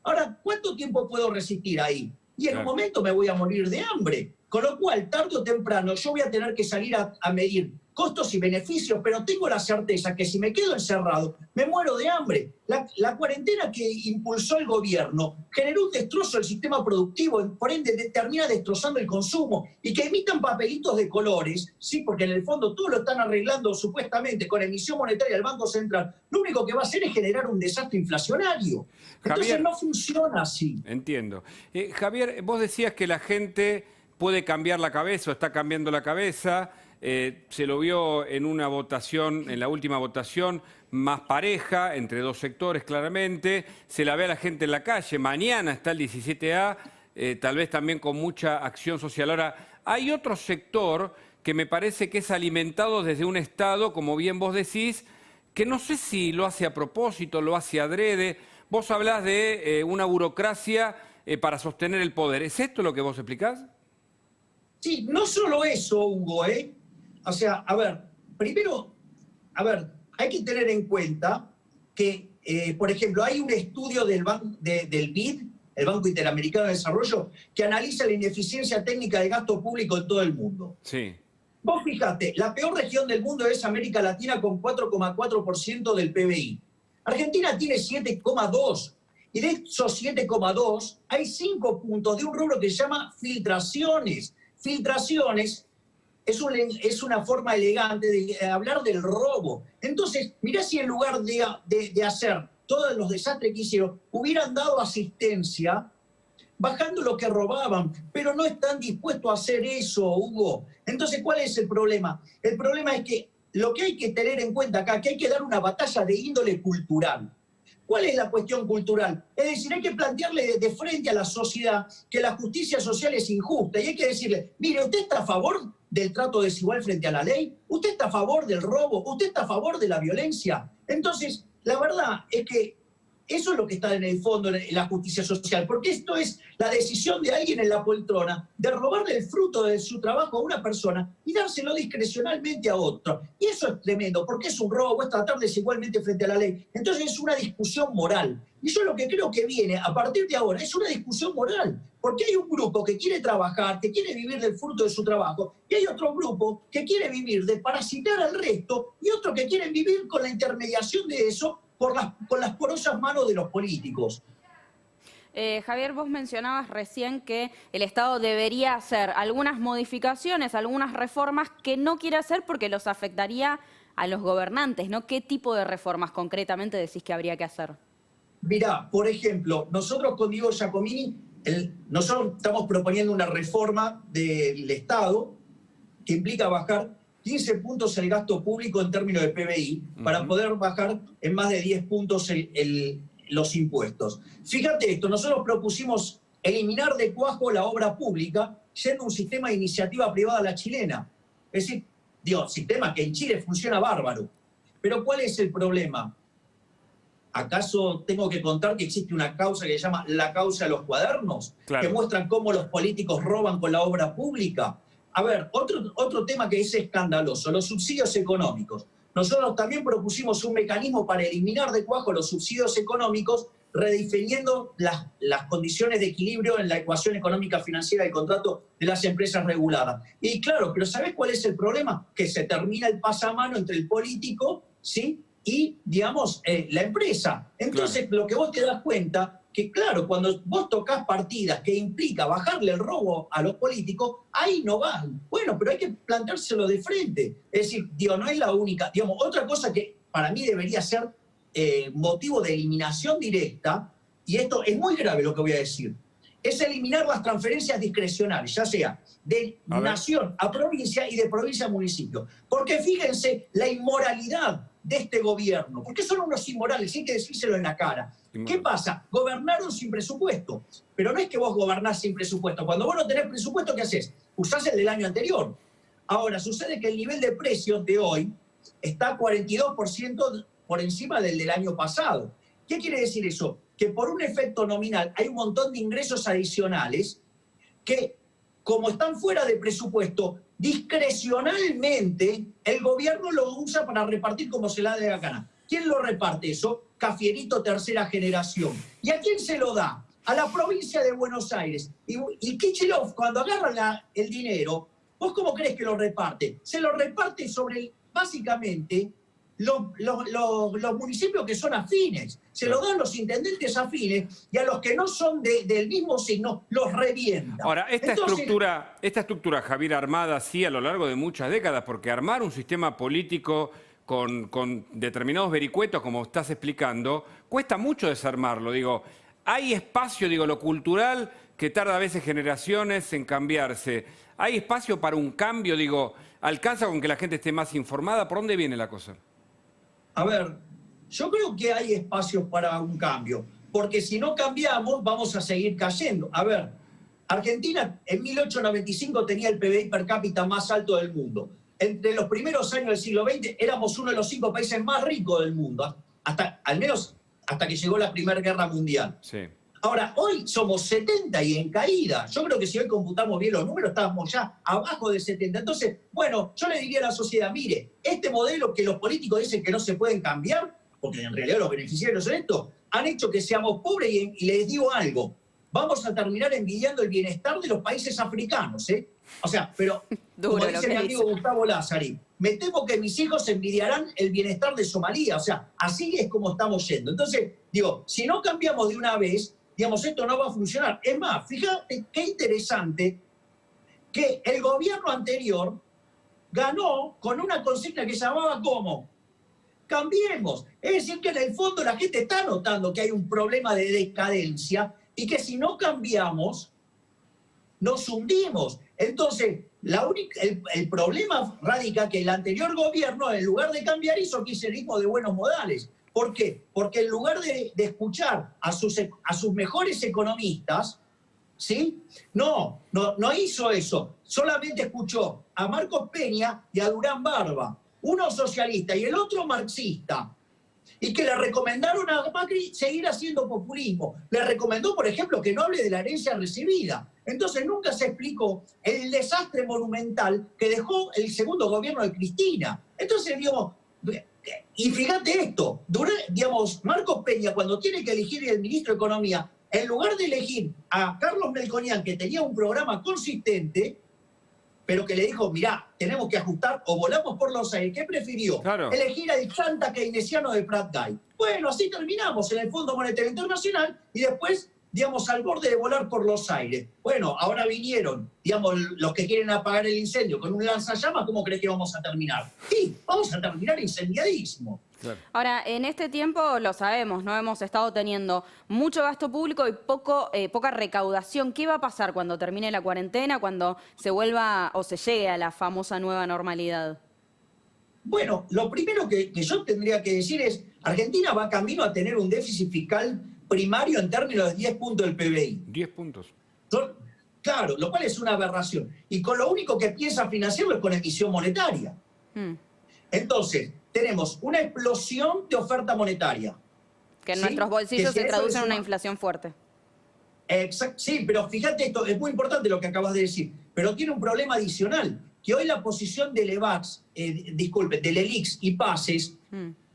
Ahora, ¿cuánto tiempo puedo resistir ahí? Y en un momento me voy a morir de hambre. Con lo cual, tarde o temprano, yo voy a tener que salir a medir costos y beneficios, pero tengo la certeza que si me quedo encerrado, me muero de hambre. La cuarentena que impulsó el gobierno generó un destrozo del sistema productivo, por ende termina destrozando el consumo, y que emitan papelitos de colores, sí, porque en el fondo todo lo están arreglando supuestamente con emisión monetaria del Banco Central, lo único que va a hacer es generar un desastre inflacionario. Entonces Javier, no funciona así. Entiendo. Javier, vos decías que la gente puede cambiar la cabeza o está cambiando la cabeza. Se lo vio en una votación, en la última votación, más pareja, entre 2 sectores claramente. Se la ve a la gente en la calle. Mañana está el 17A, tal vez también con mucha acción social. Ahora, hay otro sector que me parece que es alimentado desde un Estado, como bien vos decís, que no sé si lo hace a propósito, lo hace adrede. Vos hablás de una burocracia para sostener el poder. ¿Es esto lo que vos explicás? Sí, no solo eso, Hugo, O sea, primero, hay que tener en cuenta que, por ejemplo, hay un estudio del BID, el Banco Interamericano de Desarrollo, que analiza la ineficiencia técnica del gasto público en todo el mundo. Sí. Vos fijate, la peor región del mundo es América Latina con 4,4% del PBI. Argentina tiene 7,2%. Y de esos 7,2, hay 5 puntos de un rubro que se llama filtraciones. Filtraciones es una forma elegante de hablar del robo. Entonces, mirá si en lugar de hacer todos los desastres que hicieron, hubieran dado asistencia bajando lo que robaban, pero no están dispuestos a hacer eso, Hugo. Entonces, ¿cuál es el problema? El problema es que lo que hay que tener en cuenta acá, que hay que dar una batalla de índole cultural. ¿Cuál es la cuestión cultural? Es decir, hay que plantearle de frente a la sociedad que la justicia social es injusta y hay que decirle, mire, ¿usted está a favor del trato desigual frente a la ley? ¿Usted está a favor del robo? ¿Usted está a favor de la violencia? Entonces, la verdad es que Eso es lo que está en el fondo en la justicia social, porque esto es la decisión de alguien en la poltrona de robarle el fruto de su trabajo a una persona y dárselo discrecionalmente a otro. Y eso es tremendo, porque es un robo, es tratar desigualmente frente a la ley. Entonces es una discusión moral. Y yo lo que creo que viene a partir de ahora es una discusión moral, porque hay un grupo que quiere trabajar, que quiere vivir del fruto de su trabajo, y hay otro grupo que quiere vivir de parasitar al resto, y otro que quiere vivir con la intermediación de eso con las porosas manos de los políticos. Javier, vos mencionabas recién que el Estado debería hacer algunas modificaciones, algunas reformas que no quiere hacer porque los afectaría a los gobernantes, ¿no? ¿Qué tipo de reformas concretamente decís que habría que hacer? Mirá, por ejemplo, nosotros con Diego Giacomini, nosotros estamos proponiendo una reforma del Estado que implica bajar 15 puntos el gasto público en términos de PBI, para poder bajar en más de 10 puntos los impuestos. Fíjate esto, nosotros propusimos eliminar de cuajo la obra pública, siendo un sistema de iniciativa privada a la chilena. Es decir, sistema que en Chile funciona bárbaro. Pero ¿cuál es el problema? ¿Acaso tengo que contar que existe una causa que se llama la causa de los cuadernos? Claro. Que muestran cómo los políticos roban con la obra pública. A ver, otro tema que es escandaloso, los subsidios económicos. Nosotros también propusimos un mecanismo para eliminar de cuajo los subsidios económicos, redefiniendo las condiciones de equilibrio en la ecuación económica financiera del contrato de las empresas reguladas. Y claro, pero ¿sabés cuál es el problema? Que se termina el pasamano entre el político, ¿sí?, y, digamos, la empresa. Entonces, claro, lo que vos te das cuenta, que claro, cuando vos tocas partidas que implica bajarle el robo a los políticos, ahí no van. Bueno, pero hay que planteárselo de frente. Es decir, no es la única. Digamos, otra cosa que para mí debería ser motivo de eliminación directa, y esto es muy grave lo que voy a decir, es eliminar las transferencias discrecionales, ya sea de nación a provincia y de provincia a municipio. Porque fíjense la inmoralidad de este gobierno, porque son unos inmorales, hay que decírselo en la cara. ¿Qué pasa? Gobernaron sin presupuesto, pero no es que vos gobernás sin presupuesto. Cuando vos no tenés presupuesto, ¿qué haces? Usás el del año anterior. Ahora, sucede que el nivel de precios de hoy está 42% por encima del año pasado. ¿Qué quiere decir eso? Que por un efecto nominal hay un montón de ingresos adicionales que, como están fuera de presupuesto, discrecionalmente el gobierno lo usa para repartir como se la dé la gana. ¿Quién lo reparte eso? Cafierito tercera generación. ¿Y a quién se lo da? A la provincia de Buenos Aires. Y Kicillof, cuando agarra el dinero, ¿vos cómo crees que lo reparte? Se lo reparte sobre, básicamente, los municipios que son afines. Se lo dan los intendentes afines, y a los que no son del mismo signo los revienta. Ahora, esta estructura, Javier, armada así a lo largo de muchas décadas, porque armar un sistema político con determinados vericuetos, como estás explicando, cuesta mucho desarmarlo. Digo, hay espacio, lo cultural, que tarda a veces generaciones en cambiarse. Hay espacio para un cambio, alcanza con que la gente esté más informada. ¿Por dónde viene la cosa? A ver, yo creo que hay espacios para un cambio, porque si no cambiamos vamos a seguir cayendo. A ver, Argentina en 1895 tenía el PBI per cápita más alto del mundo. Entre los primeros años del siglo XX éramos uno de los 5 países más ricos del mundo, al menos hasta que llegó la Primera Guerra Mundial. Sí. Ahora, hoy somos 70 y en caída. Yo creo que si hoy computamos bien los números, estábamos ya abajo de 70. Entonces, bueno, yo le diría a la sociedad, mire, este modelo que los políticos dicen que no se pueden cambiar, porque en realidad los beneficiarios son estos, han hecho que seamos pobres y les digo algo, vamos a terminar envidiando el bienestar de los países africanos, ¿eh? O sea, pero, como dice mi amigo Gustavo Lázari, me temo que mis hijos envidiarán el bienestar de Somalia. O sea, así es como estamos yendo. Entonces, si no cambiamos de una vez, esto no va a funcionar. Es más, fíjate qué interesante que el gobierno anterior ganó con una consigna que se llamaba ¿cómo? Cambiemos. Es decir, que en el fondo la gente está notando que hay un problema de decadencia y que si no cambiamos, nos hundimos. Entonces, el problema radica que el anterior gobierno, en lugar de cambiar, hizo kirchnerismo de buenos modales. ¿Por qué? Porque en lugar de escuchar a sus mejores economistas, ¿sí? No hizo eso. Solamente escuchó a Marcos Peña y a Durán Barba, uno socialista y el otro marxista. y que le recomendaron a Macri seguir haciendo populismo. Le recomendó, por ejemplo, que no hable de la herencia recibida. Entonces nunca se explicó el desastre monumental que dejó el segundo gobierno de Cristina. Entonces, digamos, y fíjate esto, digamos, Marcos Peña, cuando tiene que elegir el ministro de Economía, en lugar de elegir a Carlos Melconian, que tenía un programa consistente, pero que le dijo, mirá, tenemos que ajustar o volamos por los aires. ¿Qué prefirió? Claro. Elegir al chanta keynesiano de Prat Guy. Bueno, así terminamos en el Fondo Monetario Internacional y después, digamos, al borde de volar por los aires. Bueno, ahora vinieron, digamos, los que quieren apagar el incendio con un lanzallamas, ¿cómo crees que vamos a terminar? Sí, vamos a terminar incendiadísimo. Claro. Ahora, en este tiempo, lo sabemos, ¿no? Hemos estado teniendo mucho gasto público y poca recaudación. ¿Qué va a pasar cuando termine la cuarentena, cuando se vuelva o se llegue a la famosa nueva normalidad? Bueno, lo primero que yo tendría que decir es, Argentina va camino a tener un déficit fiscal primario en términos de 10 puntos del PBI. 10 puntos. Claro, lo cual es una aberración. Y con lo único que piensa financiarlo es con emisión monetaria. Entonces, tenemos una explosión de oferta monetaria. Que en nuestros bolsillos Que se traduce en una inflación fuerte. Sí, pero fíjate esto, es muy importante lo que acabas de decir, pero tiene un problema adicional, que hoy la posición del EVAX, del ELIX y PASES,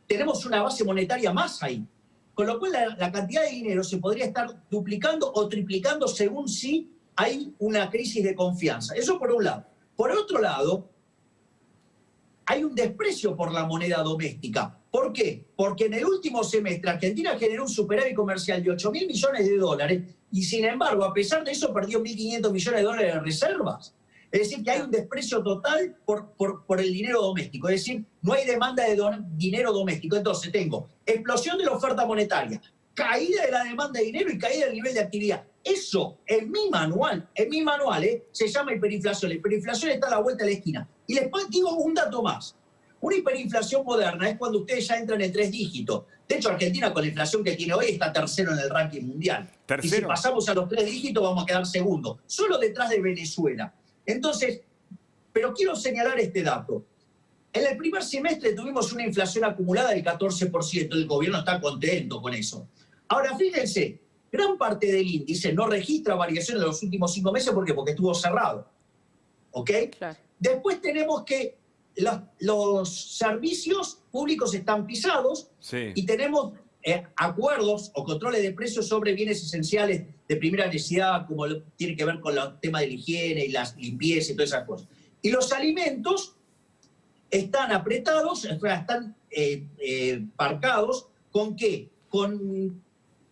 tenemos una base monetaria más ahí. Con lo cual la cantidad de dinero se podría estar duplicando o triplicando según si hay una crisis de confianza. Eso por un lado. Por otro lado, hay un desprecio por la moneda doméstica. ¿Por qué? Porque en el último semestre Argentina generó un superávit comercial de 8.000 millones de dólares y sin embargo, a pesar de eso, perdió 1.500 millones de dólares de reservas. Es decir, que hay un desprecio total por el dinero doméstico. Es decir, no hay demanda de dinero doméstico. Entonces tengo explosión de la oferta monetaria, caída de la demanda de dinero y caída del nivel de actividad. Eso, en mi manual, se llama hiperinflación. La hiperinflación está a la vuelta de la esquina. Y les digo un dato más. Una hiperinflación moderna es cuando ustedes ya entran en 3 dígitos. De hecho, Argentina, con la inflación que tiene hoy, está tercero en el ranking mundial. ¿Tercero? Y si pasamos a los 3 dígitos, vamos a quedar segundo. Solo detrás de Venezuela. Entonces, pero quiero señalar este dato. En el primer semestre tuvimos una inflación acumulada del 14%. El gobierno está contento con eso. Ahora, fíjense, gran parte del índice no registra variaciones en los últimos 5 meses. ¿Por qué? Porque estuvo cerrado. ¿Ok? Claro. Después tenemos que los servicios públicos están pisados y tenemos acuerdos o controles de precios sobre bienes esenciales de primera necesidad, como tiene que ver con el tema de la higiene y la limpieza y todas esas cosas. Y los alimentos están apretados, están parcados, ¿con qué? Con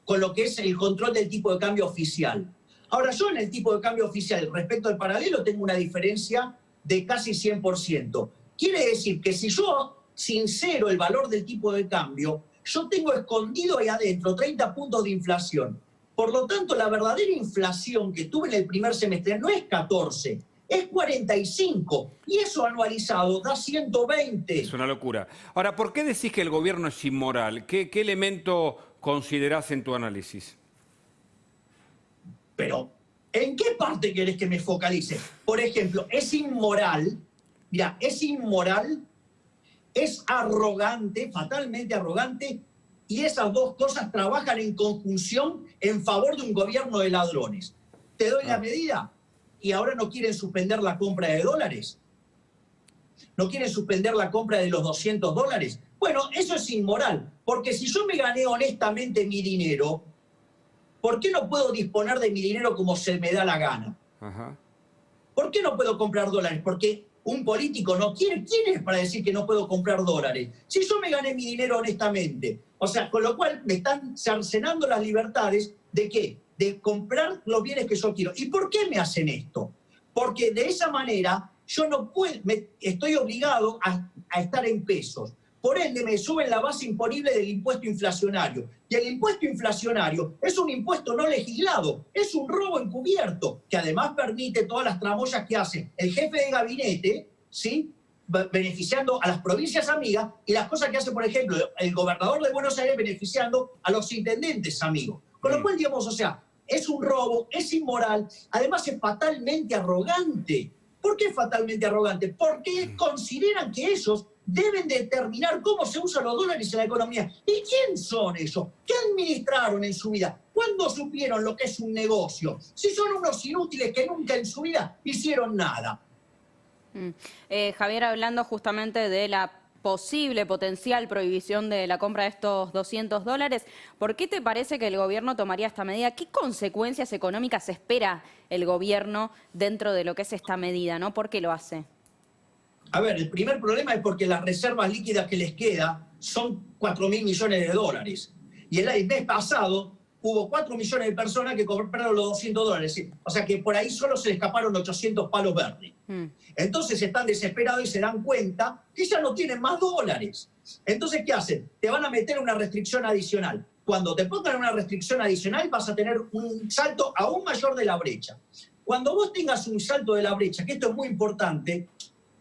lo que es el control del tipo de cambio oficial. Ahora, yo en el tipo de cambio oficial respecto al paralelo tengo una diferencia de casi 100%. Quiere decir que si yo sincero el valor del tipo de cambio, yo tengo escondido ahí adentro 30 puntos de inflación. Por lo tanto, la verdadera inflación que tuve en el primer semestre no es 14, es 45. Y eso anualizado da 120. Es una locura. Ahora, ¿por qué decís que el gobierno es inmoral? ¿Qué elemento considerás en tu análisis? Pero, ¿en qué parte querés que me focalice? Por ejemplo, es inmoral, mira, es inmoral, es arrogante, fatalmente arrogante, y esas dos cosas trabajan en conjunción en favor de un gobierno de ladrones. Te doy la medida, y ahora no quieren suspender la compra de dólares. No quieren suspender la compra de los $200. Bueno, eso es inmoral, porque si yo me gané honestamente mi dinero, ¿por qué no puedo disponer de mi dinero como se me da la gana? ¿Por qué no puedo comprar dólares? Porque un político no quiere. ¿Quién es para decir que no puedo comprar dólares? Si yo me gané mi dinero honestamente. O sea, con lo cual me están cercenando las libertades ¿de qué? De comprar los bienes que yo quiero. ¿Y por qué me hacen esto? Porque de esa manera yo no puedo, estoy obligado a estar en pesos. Por ende, me suben la base imponible del impuesto inflacionario. Y el impuesto inflacionario es un impuesto no legislado, es un robo encubierto, que además permite todas las tramoyas que hace el jefe de gabinete, ¿sí?, beneficiando a las provincias amigas, y las cosas que hace, por ejemplo, el gobernador de Buenos Aires beneficiando a los intendentes amigos. Con lo cual, digamos, o sea, es un robo, es inmoral, además es fatalmente arrogante. ¿Por qué es fatalmente arrogante? Porque consideran que ellos deben determinar cómo se usan los dólares en la economía. ¿Y quién son ellos? ¿Qué administraron en su vida? ¿Cuándo supieron lo que es un negocio? Si son unos inútiles que nunca en su vida hicieron nada. Javier, hablando justamente de la posible, potencial prohibición de la compra de estos $200, ¿por qué te parece que el gobierno tomaría esta medida? ¿Qué consecuencias económicas espera el gobierno dentro de lo que es esta medida, ¿no? ¿Por qué lo hace? A ver, el primer problema es porque las reservas líquidas que les queda son 4.000 millones de dólares. Y el mes pasado hubo 4 millones de personas que compraron los $200. O sea que por ahí solo se le escaparon 800 palos verdes. Entonces están desesperados y se dan cuenta que ya no tienen más dólares. Entonces, ¿qué hacen? Te van a meter una restricción adicional. Cuando te pongan una restricción adicional vas a tener un salto aún mayor de la brecha. Cuando vos tengas un salto de la brecha, que esto es muy importante,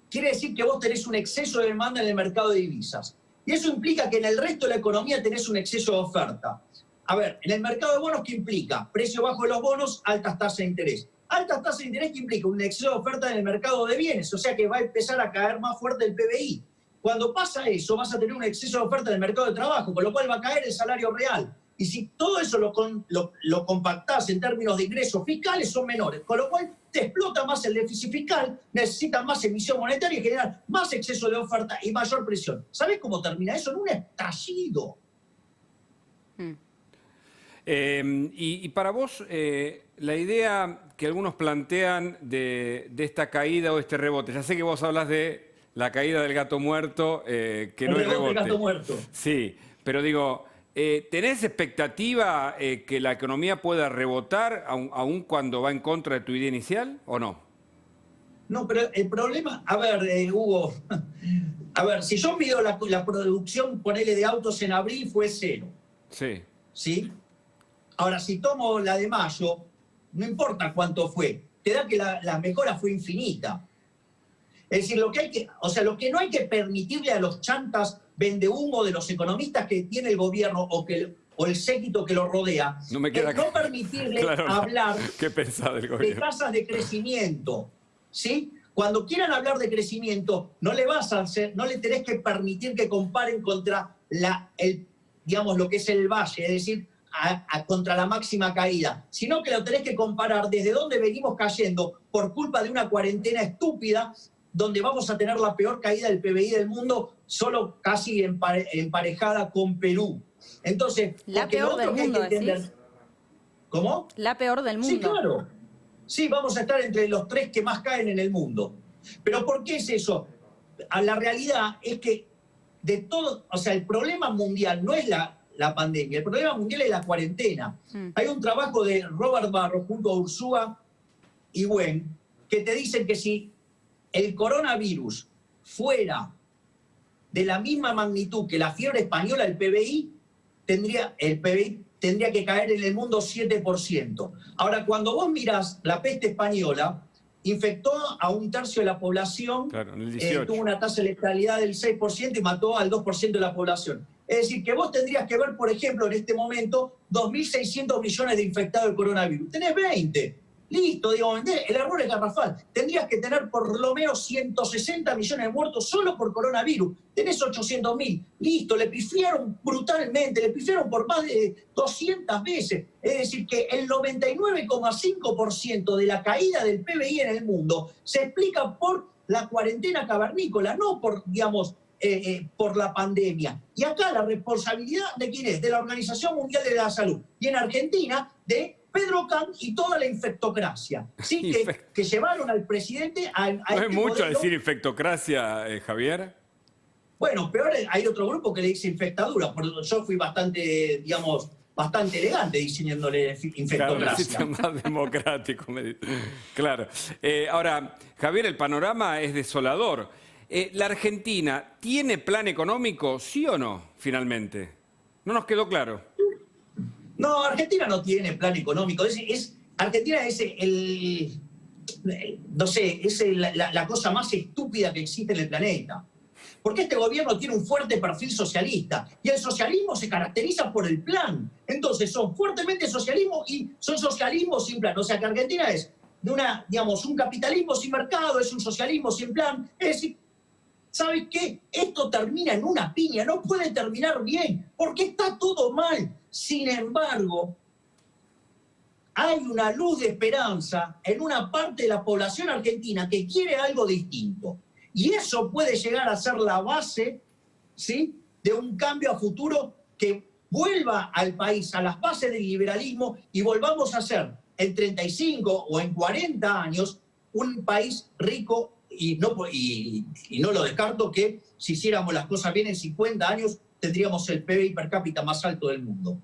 quiere decir que vos tenés un exceso de demanda en el mercado de divisas. Y eso implica que en el resto de la economía tenés un exceso de oferta. A ver, en el mercado de bonos, ¿qué implica? Precio bajo de los bonos, altas tasas de interés. Altas tasas de interés, ¿qué implica? Un exceso de oferta en el mercado de bienes, o sea que va a empezar a caer más fuerte el PBI. Cuando pasa eso, vas a tener un exceso de oferta en el mercado de trabajo, con lo cual va a caer el salario real. Y si todo eso lo compactás en términos de ingresos fiscales, son menores. Con lo cual te explota más el déficit fiscal, necesitas más emisión monetaria y generar más exceso de oferta y mayor presión. ¿Sabés cómo termina eso? En un estallido. Y para vos, la idea que algunos plantean de esta caída o este rebote, ya sé que vos hablas de la caída del gato muerto, que no es rebote. El gato muerto. Sí, pero digo, ¿tenés expectativa que la economía pueda rebotar aun cuando va en contra de tu idea inicial o no? No, pero el problema, a ver, Hugo, a ver, si yo mido la producción, ponele de autos en abril, fue 0. Sí. ¿Sí? Ahora, si tomo la de mayo, no importa cuánto fue, te da que la mejora fue infinita. Es decir, lo que no hay que permitirle a los chantas vendehumo de los economistas que tiene el gobierno o el séquito que lo rodea, no permitirle hablar de tasas de crecimiento. ¿Sí? Cuando quieran hablar de crecimiento, no le tenés que permitir que comparen contra lo que es el valle, es decir, contra la máxima caída, sino que lo tenés que comparar desde dónde venimos cayendo por culpa de una cuarentena estúpida, donde vamos a tener la peor caída del PBI del mundo, solo casi emparejada con Perú. Entonces, la peor del mundo, ¿decís? ¿Cómo? La peor del mundo. Sí, claro. Sí, vamos a estar entre los 3 que más caen en el mundo. ¿Pero por qué es eso? La realidad es que de todo, o sea, el problema mundial no es la pandemia, el problema mundial es la cuarentena. Hay un trabajo de Robert Barro junto a Ursúa y Wen que te dicen que si el coronavirus fuera de la misma magnitud que la fiebre española, el PBI tendría que caer en el mundo 7%. Ahora, cuando vos mirás la peste española, infectó a 1/3 de la población, claro, en el 18. Tuvo una tasa de letalidad del 6% y mató al 2% de la población. Es decir, que vos tendrías que ver, por ejemplo, en este momento, 2.600 millones de infectados de coronavirus. Tenés 20. Listo, digo, el error es garrafal. Tendrías que tener por lo menos 160 millones de muertos solo por coronavirus. Tenés 800.000. Listo, le pifiaron brutalmente, le pifiaron por más de 200 veces. Es decir, que el 99,5% de la caída del PBI en el mundo se explica por la cuarentena cavernícola, no por, por la pandemia. Y acá la responsabilidad ¿de quién es? De la Organización Mundial de la Salud. Y en Argentina, de Pedro Can y toda la infectocracia, ¿sí? que llevaron al presidente a ¿No es mucho decir infectocracia, Javier? Bueno, peor hay otro grupo que le dice infectadura. Yo fui bastante elegante diciéndole infectocracia. Claro, más democrático. Claro. Ahora, Javier, el panorama es desolador. ¿La Argentina tiene plan económico, sí o no, finalmente? No nos quedó claro. No, Argentina no tiene plan económico. Argentina es la cosa más estúpida que existe en el planeta. Porque este gobierno tiene un fuerte perfil socialista y el socialismo se caracteriza por el plan. Entonces son fuertemente socialismo y son socialismo sin plan. O sea que Argentina es de un capitalismo sin mercado, es un socialismo sin plan. Es decir, ¿sabes qué? Esto termina en una piña, no puede terminar bien, porque está todo mal. Sin embargo, hay una luz de esperanza en una parte de la población argentina que quiere algo distinto. Y eso puede llegar a ser la base, ¿sí?, de un cambio a futuro que vuelva al país a las bases del liberalismo y volvamos a ser en 35 o en 40 años un país rico y no lo descarto que si hiciéramos las cosas bien en 50 años tendríamos el PBI per cápita más alto del mundo.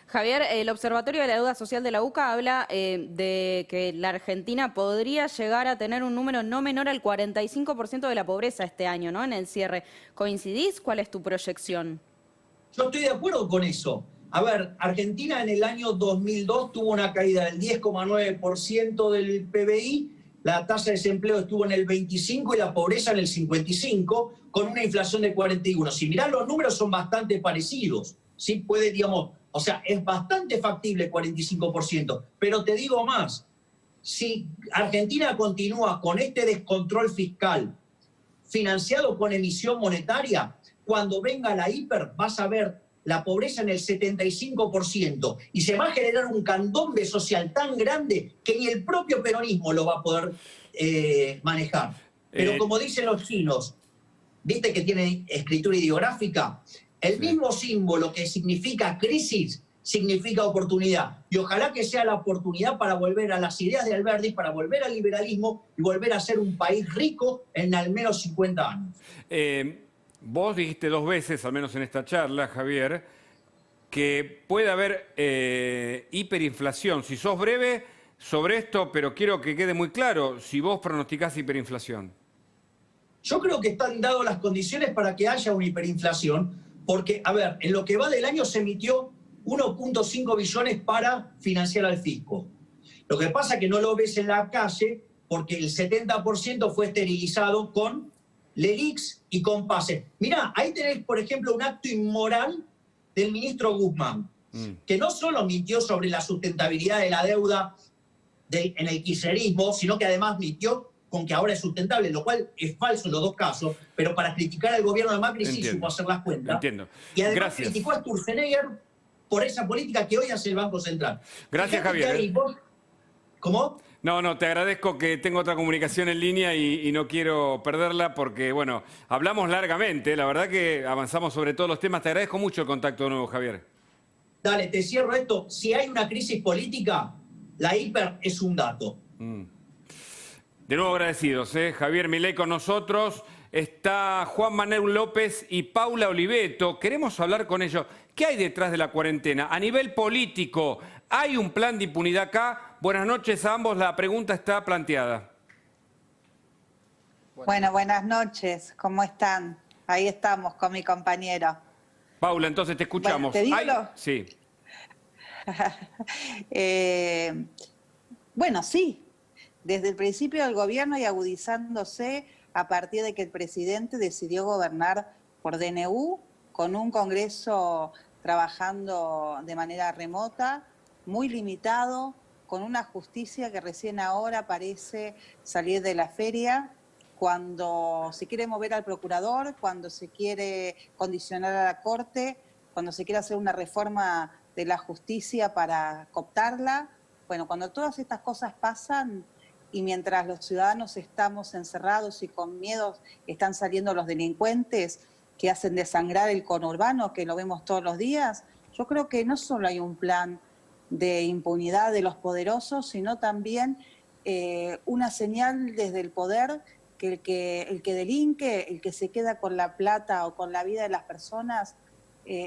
Javier, el Observatorio de la Deuda Social de la UCA habla de que la Argentina podría llegar a tener un número no menor al 45% de la pobreza este año, ¿no? En el cierre. ¿Coincidís? ¿Cuál es tu proyección? Yo estoy de acuerdo con eso. A ver, Argentina en el año 2002 tuvo una caída del 10,9% del PBI, la tasa de desempleo estuvo en el 25% y la pobreza en el 55%, con una inflación de 41%. Si mirás los números son bastante parecidos, ¿sí? Puede, digamos, o sea, es bastante factible 45%, pero te digo más, si Argentina continúa con este descontrol fiscal financiado con emisión monetaria, cuando venga la hiper vas a ver la pobreza en el 75% y se va a generar un candombe social tan grande que ni el propio peronismo lo va a poder manejar. Pero como dicen los chinos, viste que tienen escritura ideográfica, el mismo símbolo que significa crisis significa oportunidad. Y ojalá que sea la oportunidad para volver a las ideas de Alberdi, para volver al liberalismo y volver a ser un país rico en al menos 50 años. Vos dijiste 2 veces, al menos en esta charla, Javier, que puede haber hiperinflación. Si sos breve sobre esto, pero quiero que quede muy claro, si vos pronosticás hiperinflación. Yo creo que están dadas las condiciones para que haya una hiperinflación, porque, a ver, en lo que va del año se emitió 1.5 billones para financiar al fisco. Lo que pasa es que no lo ves en la calle porque el 70% fue esterilizado con LELIX y con PASE. Mirá, ahí tenés, por ejemplo, un acto inmoral del ministro Guzmán, que no solo mintió sobre la sustentabilidad de la deuda en el kirchnerismo, sino que además mintió con que ahora es sustentable, lo cual es falso en los dos casos, pero para criticar al gobierno de Macri sí supo hacer las cuentas. Entiendo. Y además criticó a Sturzenegger por esa política que hoy hace el Banco Central. Gracias, Javier. ¿Cómo? No, te agradezco que tengo otra comunicación en línea y no quiero perderla porque, bueno, hablamos largamente, la verdad que avanzamos sobre todos los temas. Te agradezco mucho el contacto de nuevo, Javier. Dale, te cierro esto. Si hay una crisis política, la hiper es un dato. De nuevo agradecidos, Javier Milei con nosotros. Está Juan Manuel López y Paula Oliveto. Queremos hablar con ellos. ¿Qué hay detrás de la cuarentena? A nivel político, ¿hay un plan de impunidad acá? Buenas noches a ambos. La pregunta está planteada. Bueno, buenas noches. ¿Cómo están? Ahí estamos con mi compañero. Paula, entonces te escuchamos. Bueno, ¿te digo Sí. Bueno, sí. Desde el principio del gobierno y agudizándose a partir de que el presidente decidió gobernar por DNU, con un Congreso trabajando de manera remota, muy limitado, con una justicia que recién ahora parece salir de la feria, cuando se quiere mover al procurador, cuando se quiere condicionar a la Corte, cuando se quiere hacer una reforma de la justicia para cooptarla. Bueno, cuando todas estas cosas pasan y mientras los ciudadanos estamos encerrados y con miedo están saliendo los delincuentes que hacen desangrar el conurbano, que lo vemos todos los días, yo creo que no solo hay un plan de impunidad de los poderosos, sino también una señal desde el poder que el que delinque, el que se queda con la plata o con la vida de las personas,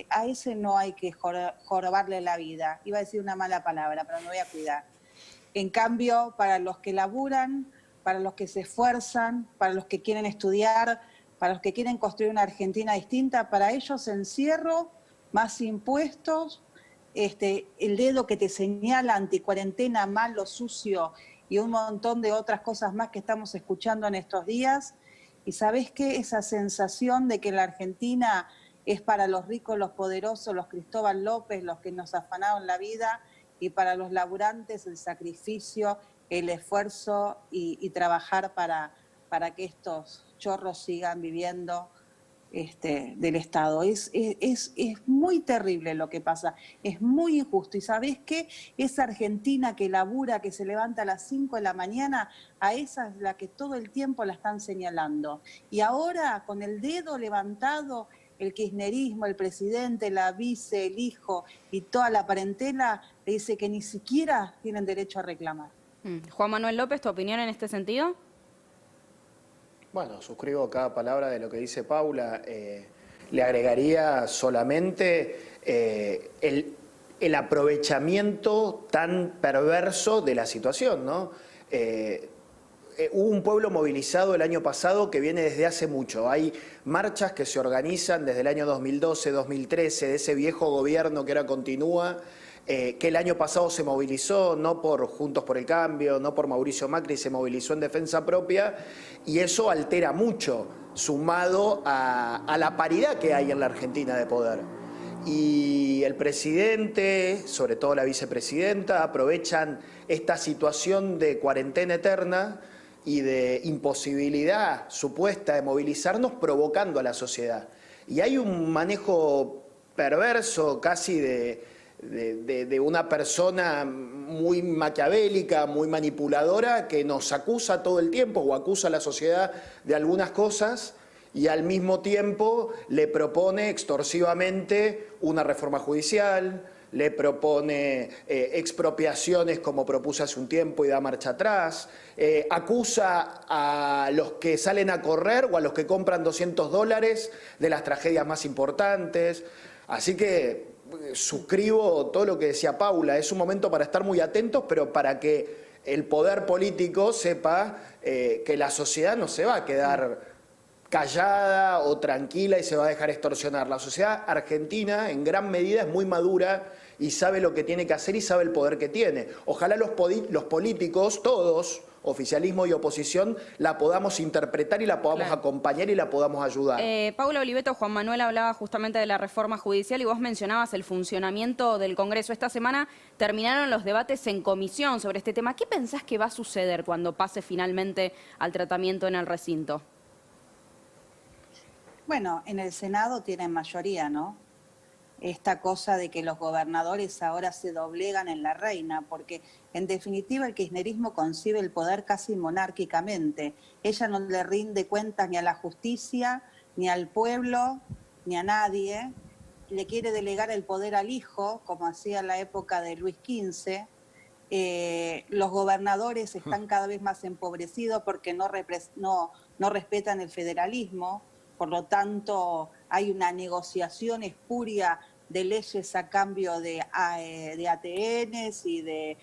a ese no hay que jorobarle la vida. Iba a decir una mala palabra, pero me voy a cuidar. En cambio, para los que laburan, para los que se esfuerzan, para los que quieren estudiar, para los que quieren construir una Argentina distinta, para ellos encierro, más impuestos, el dedo que te señala anticuarentena, malo, sucio y un montón de otras cosas más que estamos escuchando en estos días. Y ¿sabés qué? Esa sensación de que la Argentina es para los ricos, los poderosos, los Cristóbal López, los que nos afanaron la vida, y para los laburantes el sacrificio, el esfuerzo y trabajar para que estos chorros sigan viviendo del Estado. Es muy terrible lo que pasa, es muy injusto. ¿Y sabés qué? Esa Argentina que labura, que se levanta a las 5 de la mañana, a esa es la que todo el tiempo la están señalando. Y ahora, con el dedo levantado, el kirchnerismo, el presidente, la vice, el hijo y toda la parentela le dice que ni siquiera tienen derecho a reclamar. Juan Manuel López, ¿tu opinión en este sentido? Bueno, suscribo cada palabra de lo que dice Paula. Le agregaría solamente el aprovechamiento tan perverso de la situación, ¿no? Hubo un pueblo movilizado el año pasado que viene desde hace mucho. Hay marchas que se organizan desde el año 2012, 2013, de ese viejo gobierno que ahora continúa, que el año pasado se movilizó, no por Juntos por el Cambio, no por Mauricio Macri, se movilizó en defensa propia, y eso altera mucho, sumado a la paridad que hay en la Argentina de poder. Y el presidente, sobre todo la vicepresidenta, aprovechan esta situación de cuarentena eterna y de imposibilidad supuesta de movilizarnos, provocando a la sociedad. Y hay un manejo perverso, casi de una persona muy maquiavélica, muy manipuladora, que nos acusa todo el tiempo o acusa a la sociedad de algunas cosas y al mismo tiempo le propone extorsivamente una reforma judicial, le propone expropiaciones como propuse hace un tiempo y da marcha atrás, acusa a los que salen a correr o a los que compran $200 de las tragedias más importantes. Así que suscribo todo lo que decía Paula, es un momento para estar muy atentos, pero para que el poder político sepa que la sociedad no se va a quedar callada o tranquila y se va a dejar extorsionar. La sociedad argentina en gran medida es muy madura y sabe lo que tiene que hacer y sabe el poder que tiene. Ojalá los políticos, todos, oficialismo y oposición, la podamos interpretar y la podamos acompañar y la podamos ayudar. Paula Oliveto, Juan Manuel hablaba justamente de la reforma judicial y vos mencionabas el funcionamiento del Congreso. Esta semana terminaron los debates en comisión sobre este tema. ¿Qué pensás que va a suceder cuando pase finalmente al tratamiento en el recinto? Bueno, en el Senado tienen mayoría, ¿no? Esta cosa de que los gobernadores ahora se doblegan en la reina, porque en definitiva el kirchnerismo concibe el poder casi monárquicamente. Ella no le rinde cuentas ni a la justicia, ni al pueblo, ni a nadie. Le quiere delegar el poder al hijo, como hacía en la época de Luis XV. Los gobernadores están cada vez más empobrecidos porque no respetan el federalismo. Por lo tanto, hay una negociación espuria de leyes a cambio de ATNs y de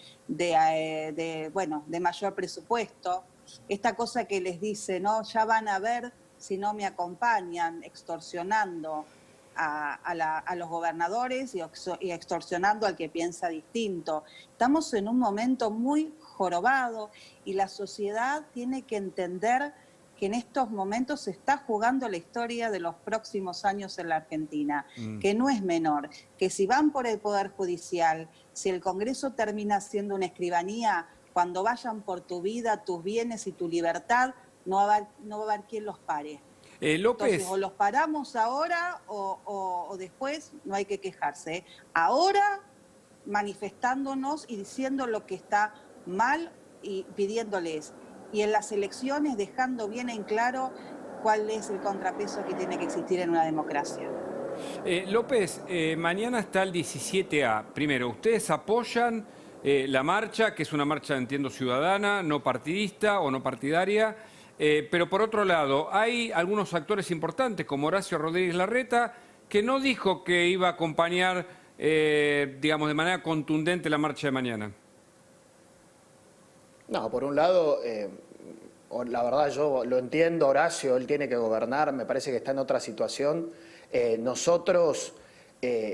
mayor presupuesto. Esta cosa que les dice, no, ya van a ver si no me acompañan, extorsionando a los gobernadores y extorsionando al que piensa distinto. Estamos en un momento muy jorobado y la sociedad tiene que entender que en estos momentos se está jugando la historia de los próximos años en la Argentina, que no es menor, que si van por el Poder Judicial, si el Congreso termina siendo una escribanía, cuando vayan por tu vida, tus bienes y tu libertad, no va a haber quien los pare. López. Entonces, o los paramos ahora o después, no hay que quejarse. Ahora, manifestándonos y diciendo lo que está mal y pidiéndoles. Y en las elecciones dejando bien en claro cuál es el contrapeso que tiene que existir en una democracia. López, mañana está el 17A. Primero, ¿ustedes apoyan la marcha, que es una marcha, entiendo, ciudadana, no partidista o no partidaria? Pero por otro lado, hay algunos actores importantes, como Horacio Rodríguez Larreta, que no dijo que iba a acompañar, digamos, de manera contundente la marcha de mañana. No, por un lado, la verdad yo lo entiendo, Horacio, él tiene que gobernar, me parece que está en otra situación. Nosotros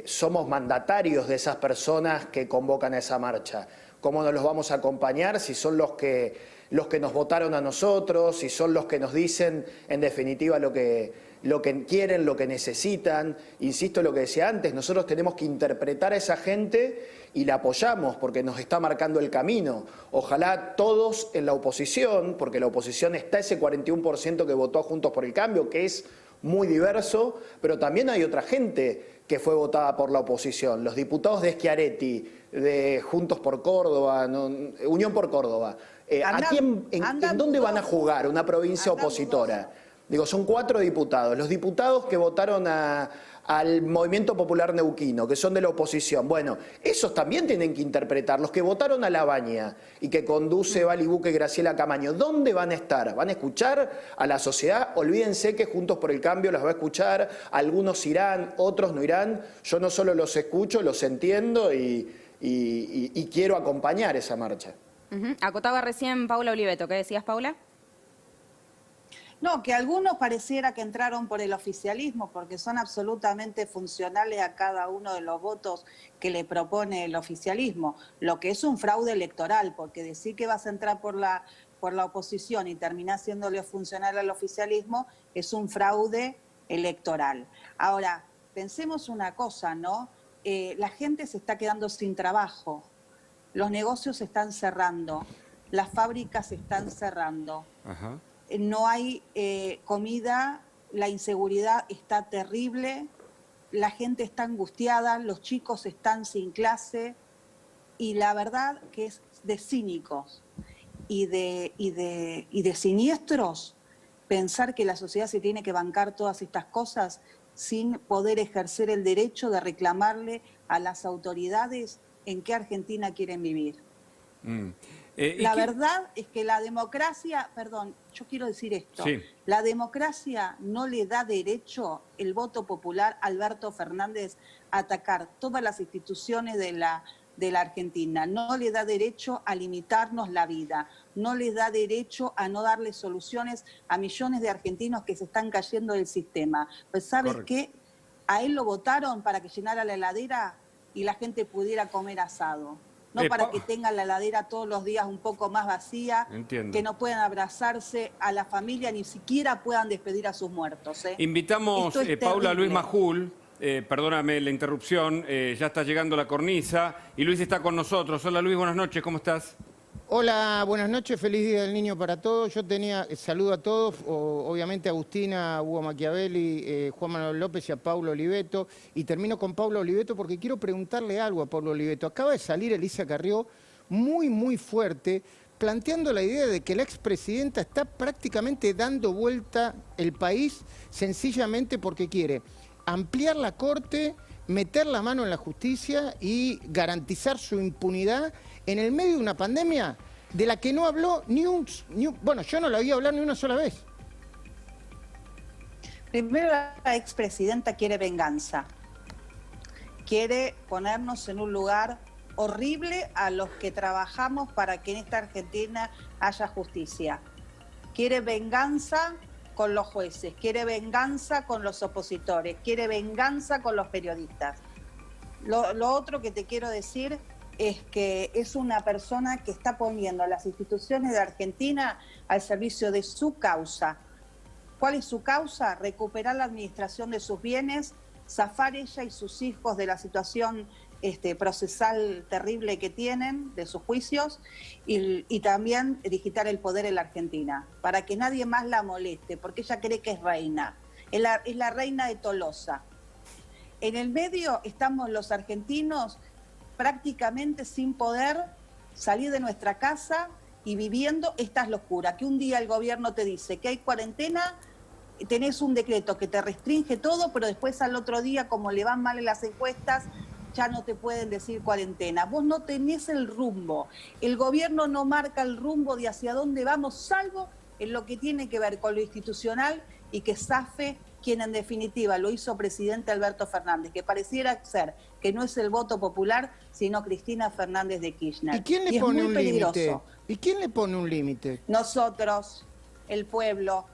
somos mandatarios de esas personas que convocan a esa marcha. ¿Cómo nos los vamos a acompañar si son los que los que nos votaron a nosotros y son los que nos dicen en definitiva lo que quieren, lo que necesitan. Insisto lo que decía antes, nosotros tenemos que interpretar a esa gente y la apoyamos porque nos está marcando el camino. Ojalá todos en la oposición, porque la oposición está ese 41% que votó a Juntos por el Cambio, que es muy diverso, pero también hay otra gente que fue votada por la oposición. Los diputados de Schiaretti, de Juntos por Córdoba, Unión por Córdoba. ¿En dónde van a jugar una provincia opositora? Digo, son 4 diputados. Los diputados que votaron al Movimiento Popular Neuquino, que son de la oposición. Bueno, esos también tienen que interpretar. Los que votaron a Labaña y que conduce Bali Buque y Graciela Camaño, ¿dónde van a estar? ¿Van a escuchar a la sociedad? Olvídense que Juntos por el Cambio las va a escuchar. Algunos irán, otros no irán. Yo no solo los escucho, los entiendo y quiero acompañar esa marcha. Acotaba recién Paula Oliveto. ¿Qué decías, Paula? No, que algunos pareciera que entraron por el oficialismo porque son absolutamente funcionales a cada uno de los votos que le propone el oficialismo, lo que es un fraude electoral, porque decir que vas a entrar por la oposición y terminar siéndole funcional al oficialismo es un fraude electoral. Ahora, pensemos una cosa, ¿no? La gente se está quedando sin trabajo, los negocios se están cerrando, las fábricas se están cerrando. Ajá. No hay comida, la inseguridad está terrible, la gente está angustiada, los chicos están sin clase y la verdad que es de cínicos y de siniestros pensar que la sociedad se tiene que bancar todas estas cosas sin poder ejercer el derecho de reclamarle a las autoridades en qué Argentina quieren vivir. La verdad es que la democracia, perdón, yo quiero decir esto, sí. La democracia no le da derecho el voto popular a Alberto Fernández a atacar todas las instituciones de la Argentina, no le da derecho a limitarnos la vida, no le da derecho a no darle soluciones a millones de argentinos que se están cayendo del sistema. Pues ¿sabes qué? A él lo votaron para que llenara la heladera y la gente pudiera comer asado. No para que tengan la heladera todos los días un poco más vacía, entiendo, que no puedan abrazarse a la familia, ni siquiera puedan despedir a sus muertos. Invitamos, Paula, a Luis Majul, perdóname la interrupción, ya está llegando la cornisa y Luis está con nosotros. Hola Luis, buenas noches, ¿cómo estás? Hola, buenas noches, feliz Día del Niño para todos. Yo saludo a todos, obviamente a Agustina, a Hugo Machiavelli, Juan Manuel López y a Paulo Oliveto. Y termino con Paulo Oliveto porque quiero preguntarle algo a Paulo Oliveto. Acaba de salir Elisa Carrió muy fuerte, planteando la idea de que la expresidenta está prácticamente dando vuelta el país sencillamente porque quiere ampliar la Corte, meter la mano en la justicia y garantizar su impunidad en el medio de una pandemia de la que no habló bueno, yo no la oí hablar ni una sola vez. Primero, la expresidenta quiere venganza. Quiere ponernos en un lugar horrible a los que trabajamos para que en esta Argentina haya justicia. Quiere venganza con los jueces, quiere venganza con los opositores, quiere venganza con los periodistas. Lo otro que te quiero decir es que es una persona que está poniendo a las instituciones de Argentina al servicio de su causa. ¿Cuál es su causa? Recuperar la administración de sus bienes, zafar ella y sus hijos de la situación procesal terrible que tienen, de sus juicios, y también digitar el poder en la Argentina, para que nadie más la moleste, porque ella cree que es reina. Es la reina de Tolosa. En el medio estamos los argentinos prácticamente sin poder salir de nuestra casa y viviendo estas locuras, que un día el gobierno te dice que hay cuarentena, tenés un decreto que te restringe todo, pero después al otro día, como le van mal en las encuestas, ya no te pueden decir cuarentena. Vos no tenés el rumbo, el gobierno no marca el rumbo de hacia dónde vamos, salvo en lo que tiene que ver con lo institucional y que zafe quien en definitiva lo hizo presidente Alberto Fernández, que pareciera ser que no es el voto popular, sino Cristina Fernández de Kirchner. ¿Y quién le pone un límite? ¿Y quién le pone un límite? Nosotros, el pueblo,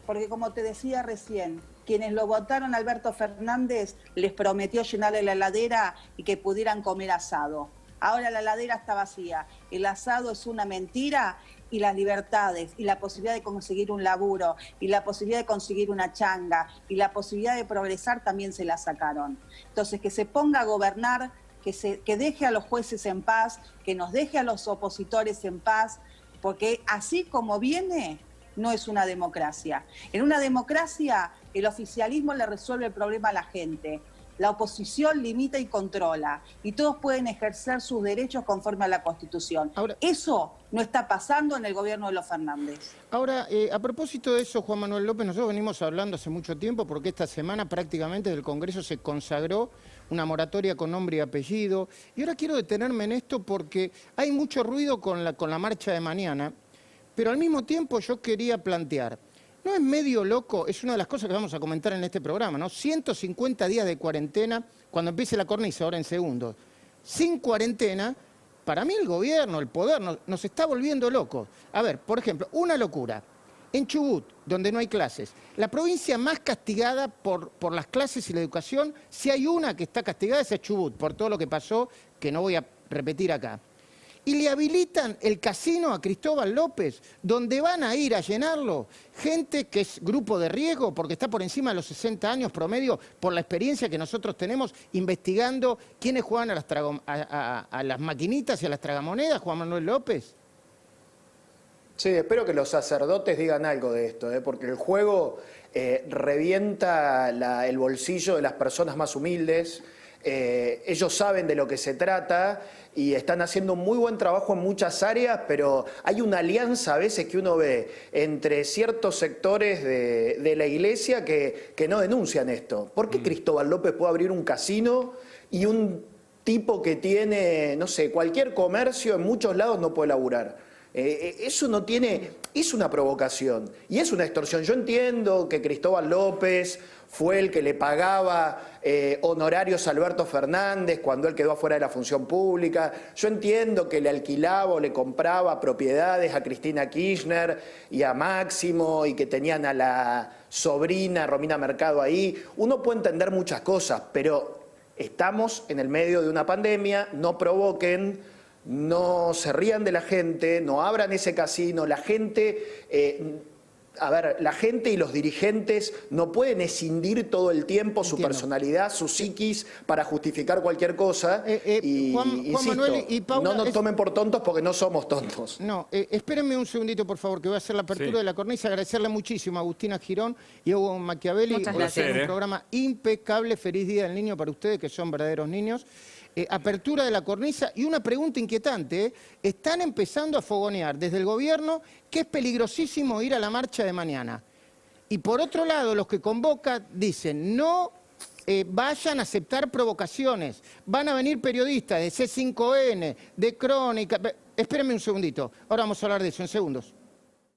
porque como te decía recién, quienes lo votaron a Alberto Fernández les prometió llenarle la heladera y que pudieran comer asado. Ahora la heladera está vacía, el asado es una mentira y las libertades y la posibilidad de conseguir un laburo y la posibilidad de conseguir una changa y la posibilidad de progresar también se la sacaron. Entonces, que se ponga a gobernar, que deje a los jueces en paz, que nos deje a los opositores en paz, porque así como viene, no es una democracia. En una democracia, el oficialismo le resuelve el problema a la gente. La oposición limita y controla, y todos pueden ejercer sus derechos conforme a la Constitución. Ahora, eso no está pasando en el gobierno de los Fernández. Ahora, a propósito de eso, Juan Manuel López, nosotros venimos hablando hace mucho tiempo, porque esta semana prácticamente del Congreso se consagró una moratoria con nombre y apellido, y ahora quiero detenerme en esto porque hay mucho ruido con la marcha de mañana, pero al mismo tiempo yo quería plantear, ¿no es medio loco? Es una de las cosas que vamos a comentar en este programa, ¿no? 150 días de cuarentena, cuando empiece la cornisa, ahora en segundos. Sin cuarentena, para mí el gobierno, el poder, nos está volviendo locos. A ver, por ejemplo, una locura. En Chubut, donde no hay clases, la provincia más castigada por las clases y la educación, si hay una que está castigada es Chubut, por todo lo que pasó, que no voy a repetir acá. Y le habilitan el casino a Cristóbal López, donde van a ir a llenarlo gente que es grupo de riesgo, porque está por encima de los 60 años promedio, por la experiencia que nosotros tenemos investigando quiénes juegan a las maquinitas y a las tragamonedas, Juan Manuel López. Sí, espero que los sacerdotes digan algo de esto, porque el juego revienta el bolsillo de las personas más humildes. Ellos saben de lo que se trata y están haciendo un muy buen trabajo en muchas áreas, pero hay una alianza a veces que uno ve entre ciertos sectores de la iglesia que no denuncian esto. ¿Por qué Cristóbal López puede abrir un casino y un tipo que tiene, no sé, cualquier comercio en muchos lados no puede laburar? Eso no tiene, es una provocación y es una extorsión. Yo entiendo que Cristóbal López fue el que le pagaba honorarios a Alberto Fernández cuando él quedó afuera de la función pública. Yo entiendo que le alquilaba o le compraba propiedades a Cristina Kirchner y a Máximo y que tenían a la sobrina Romina Mercado ahí. Uno puede entender muchas cosas, pero estamos en el medio de una pandemia, no provoquen, no se rían de la gente, no abran ese casino, la gente... la gente y los dirigentes no pueden escindir todo el tiempo su personalidad, su psiquis, para justificar cualquier cosa. Insisto, Manuel y Paula, no nos tomen por tontos porque no somos tontos. No, espérenme un segundito, por favor, que voy a hacer la apertura de la cornisa. Agradecerle muchísimo a Agustina Girón y a Hugo Machiavelli por hacer un programa impecable. Feliz Día del Niño para ustedes, que son verdaderos niños. Apertura de la cornisa y una pregunta inquietante. Están empezando a fogonear desde el gobierno que es peligrosísimo ir a la marcha de mañana. Y por otro lado, los que convocan dicen no vayan a aceptar provocaciones. Van a venir periodistas de C5N, de Crónica. Espérenme un segundito. Ahora vamos a hablar de eso en segundos.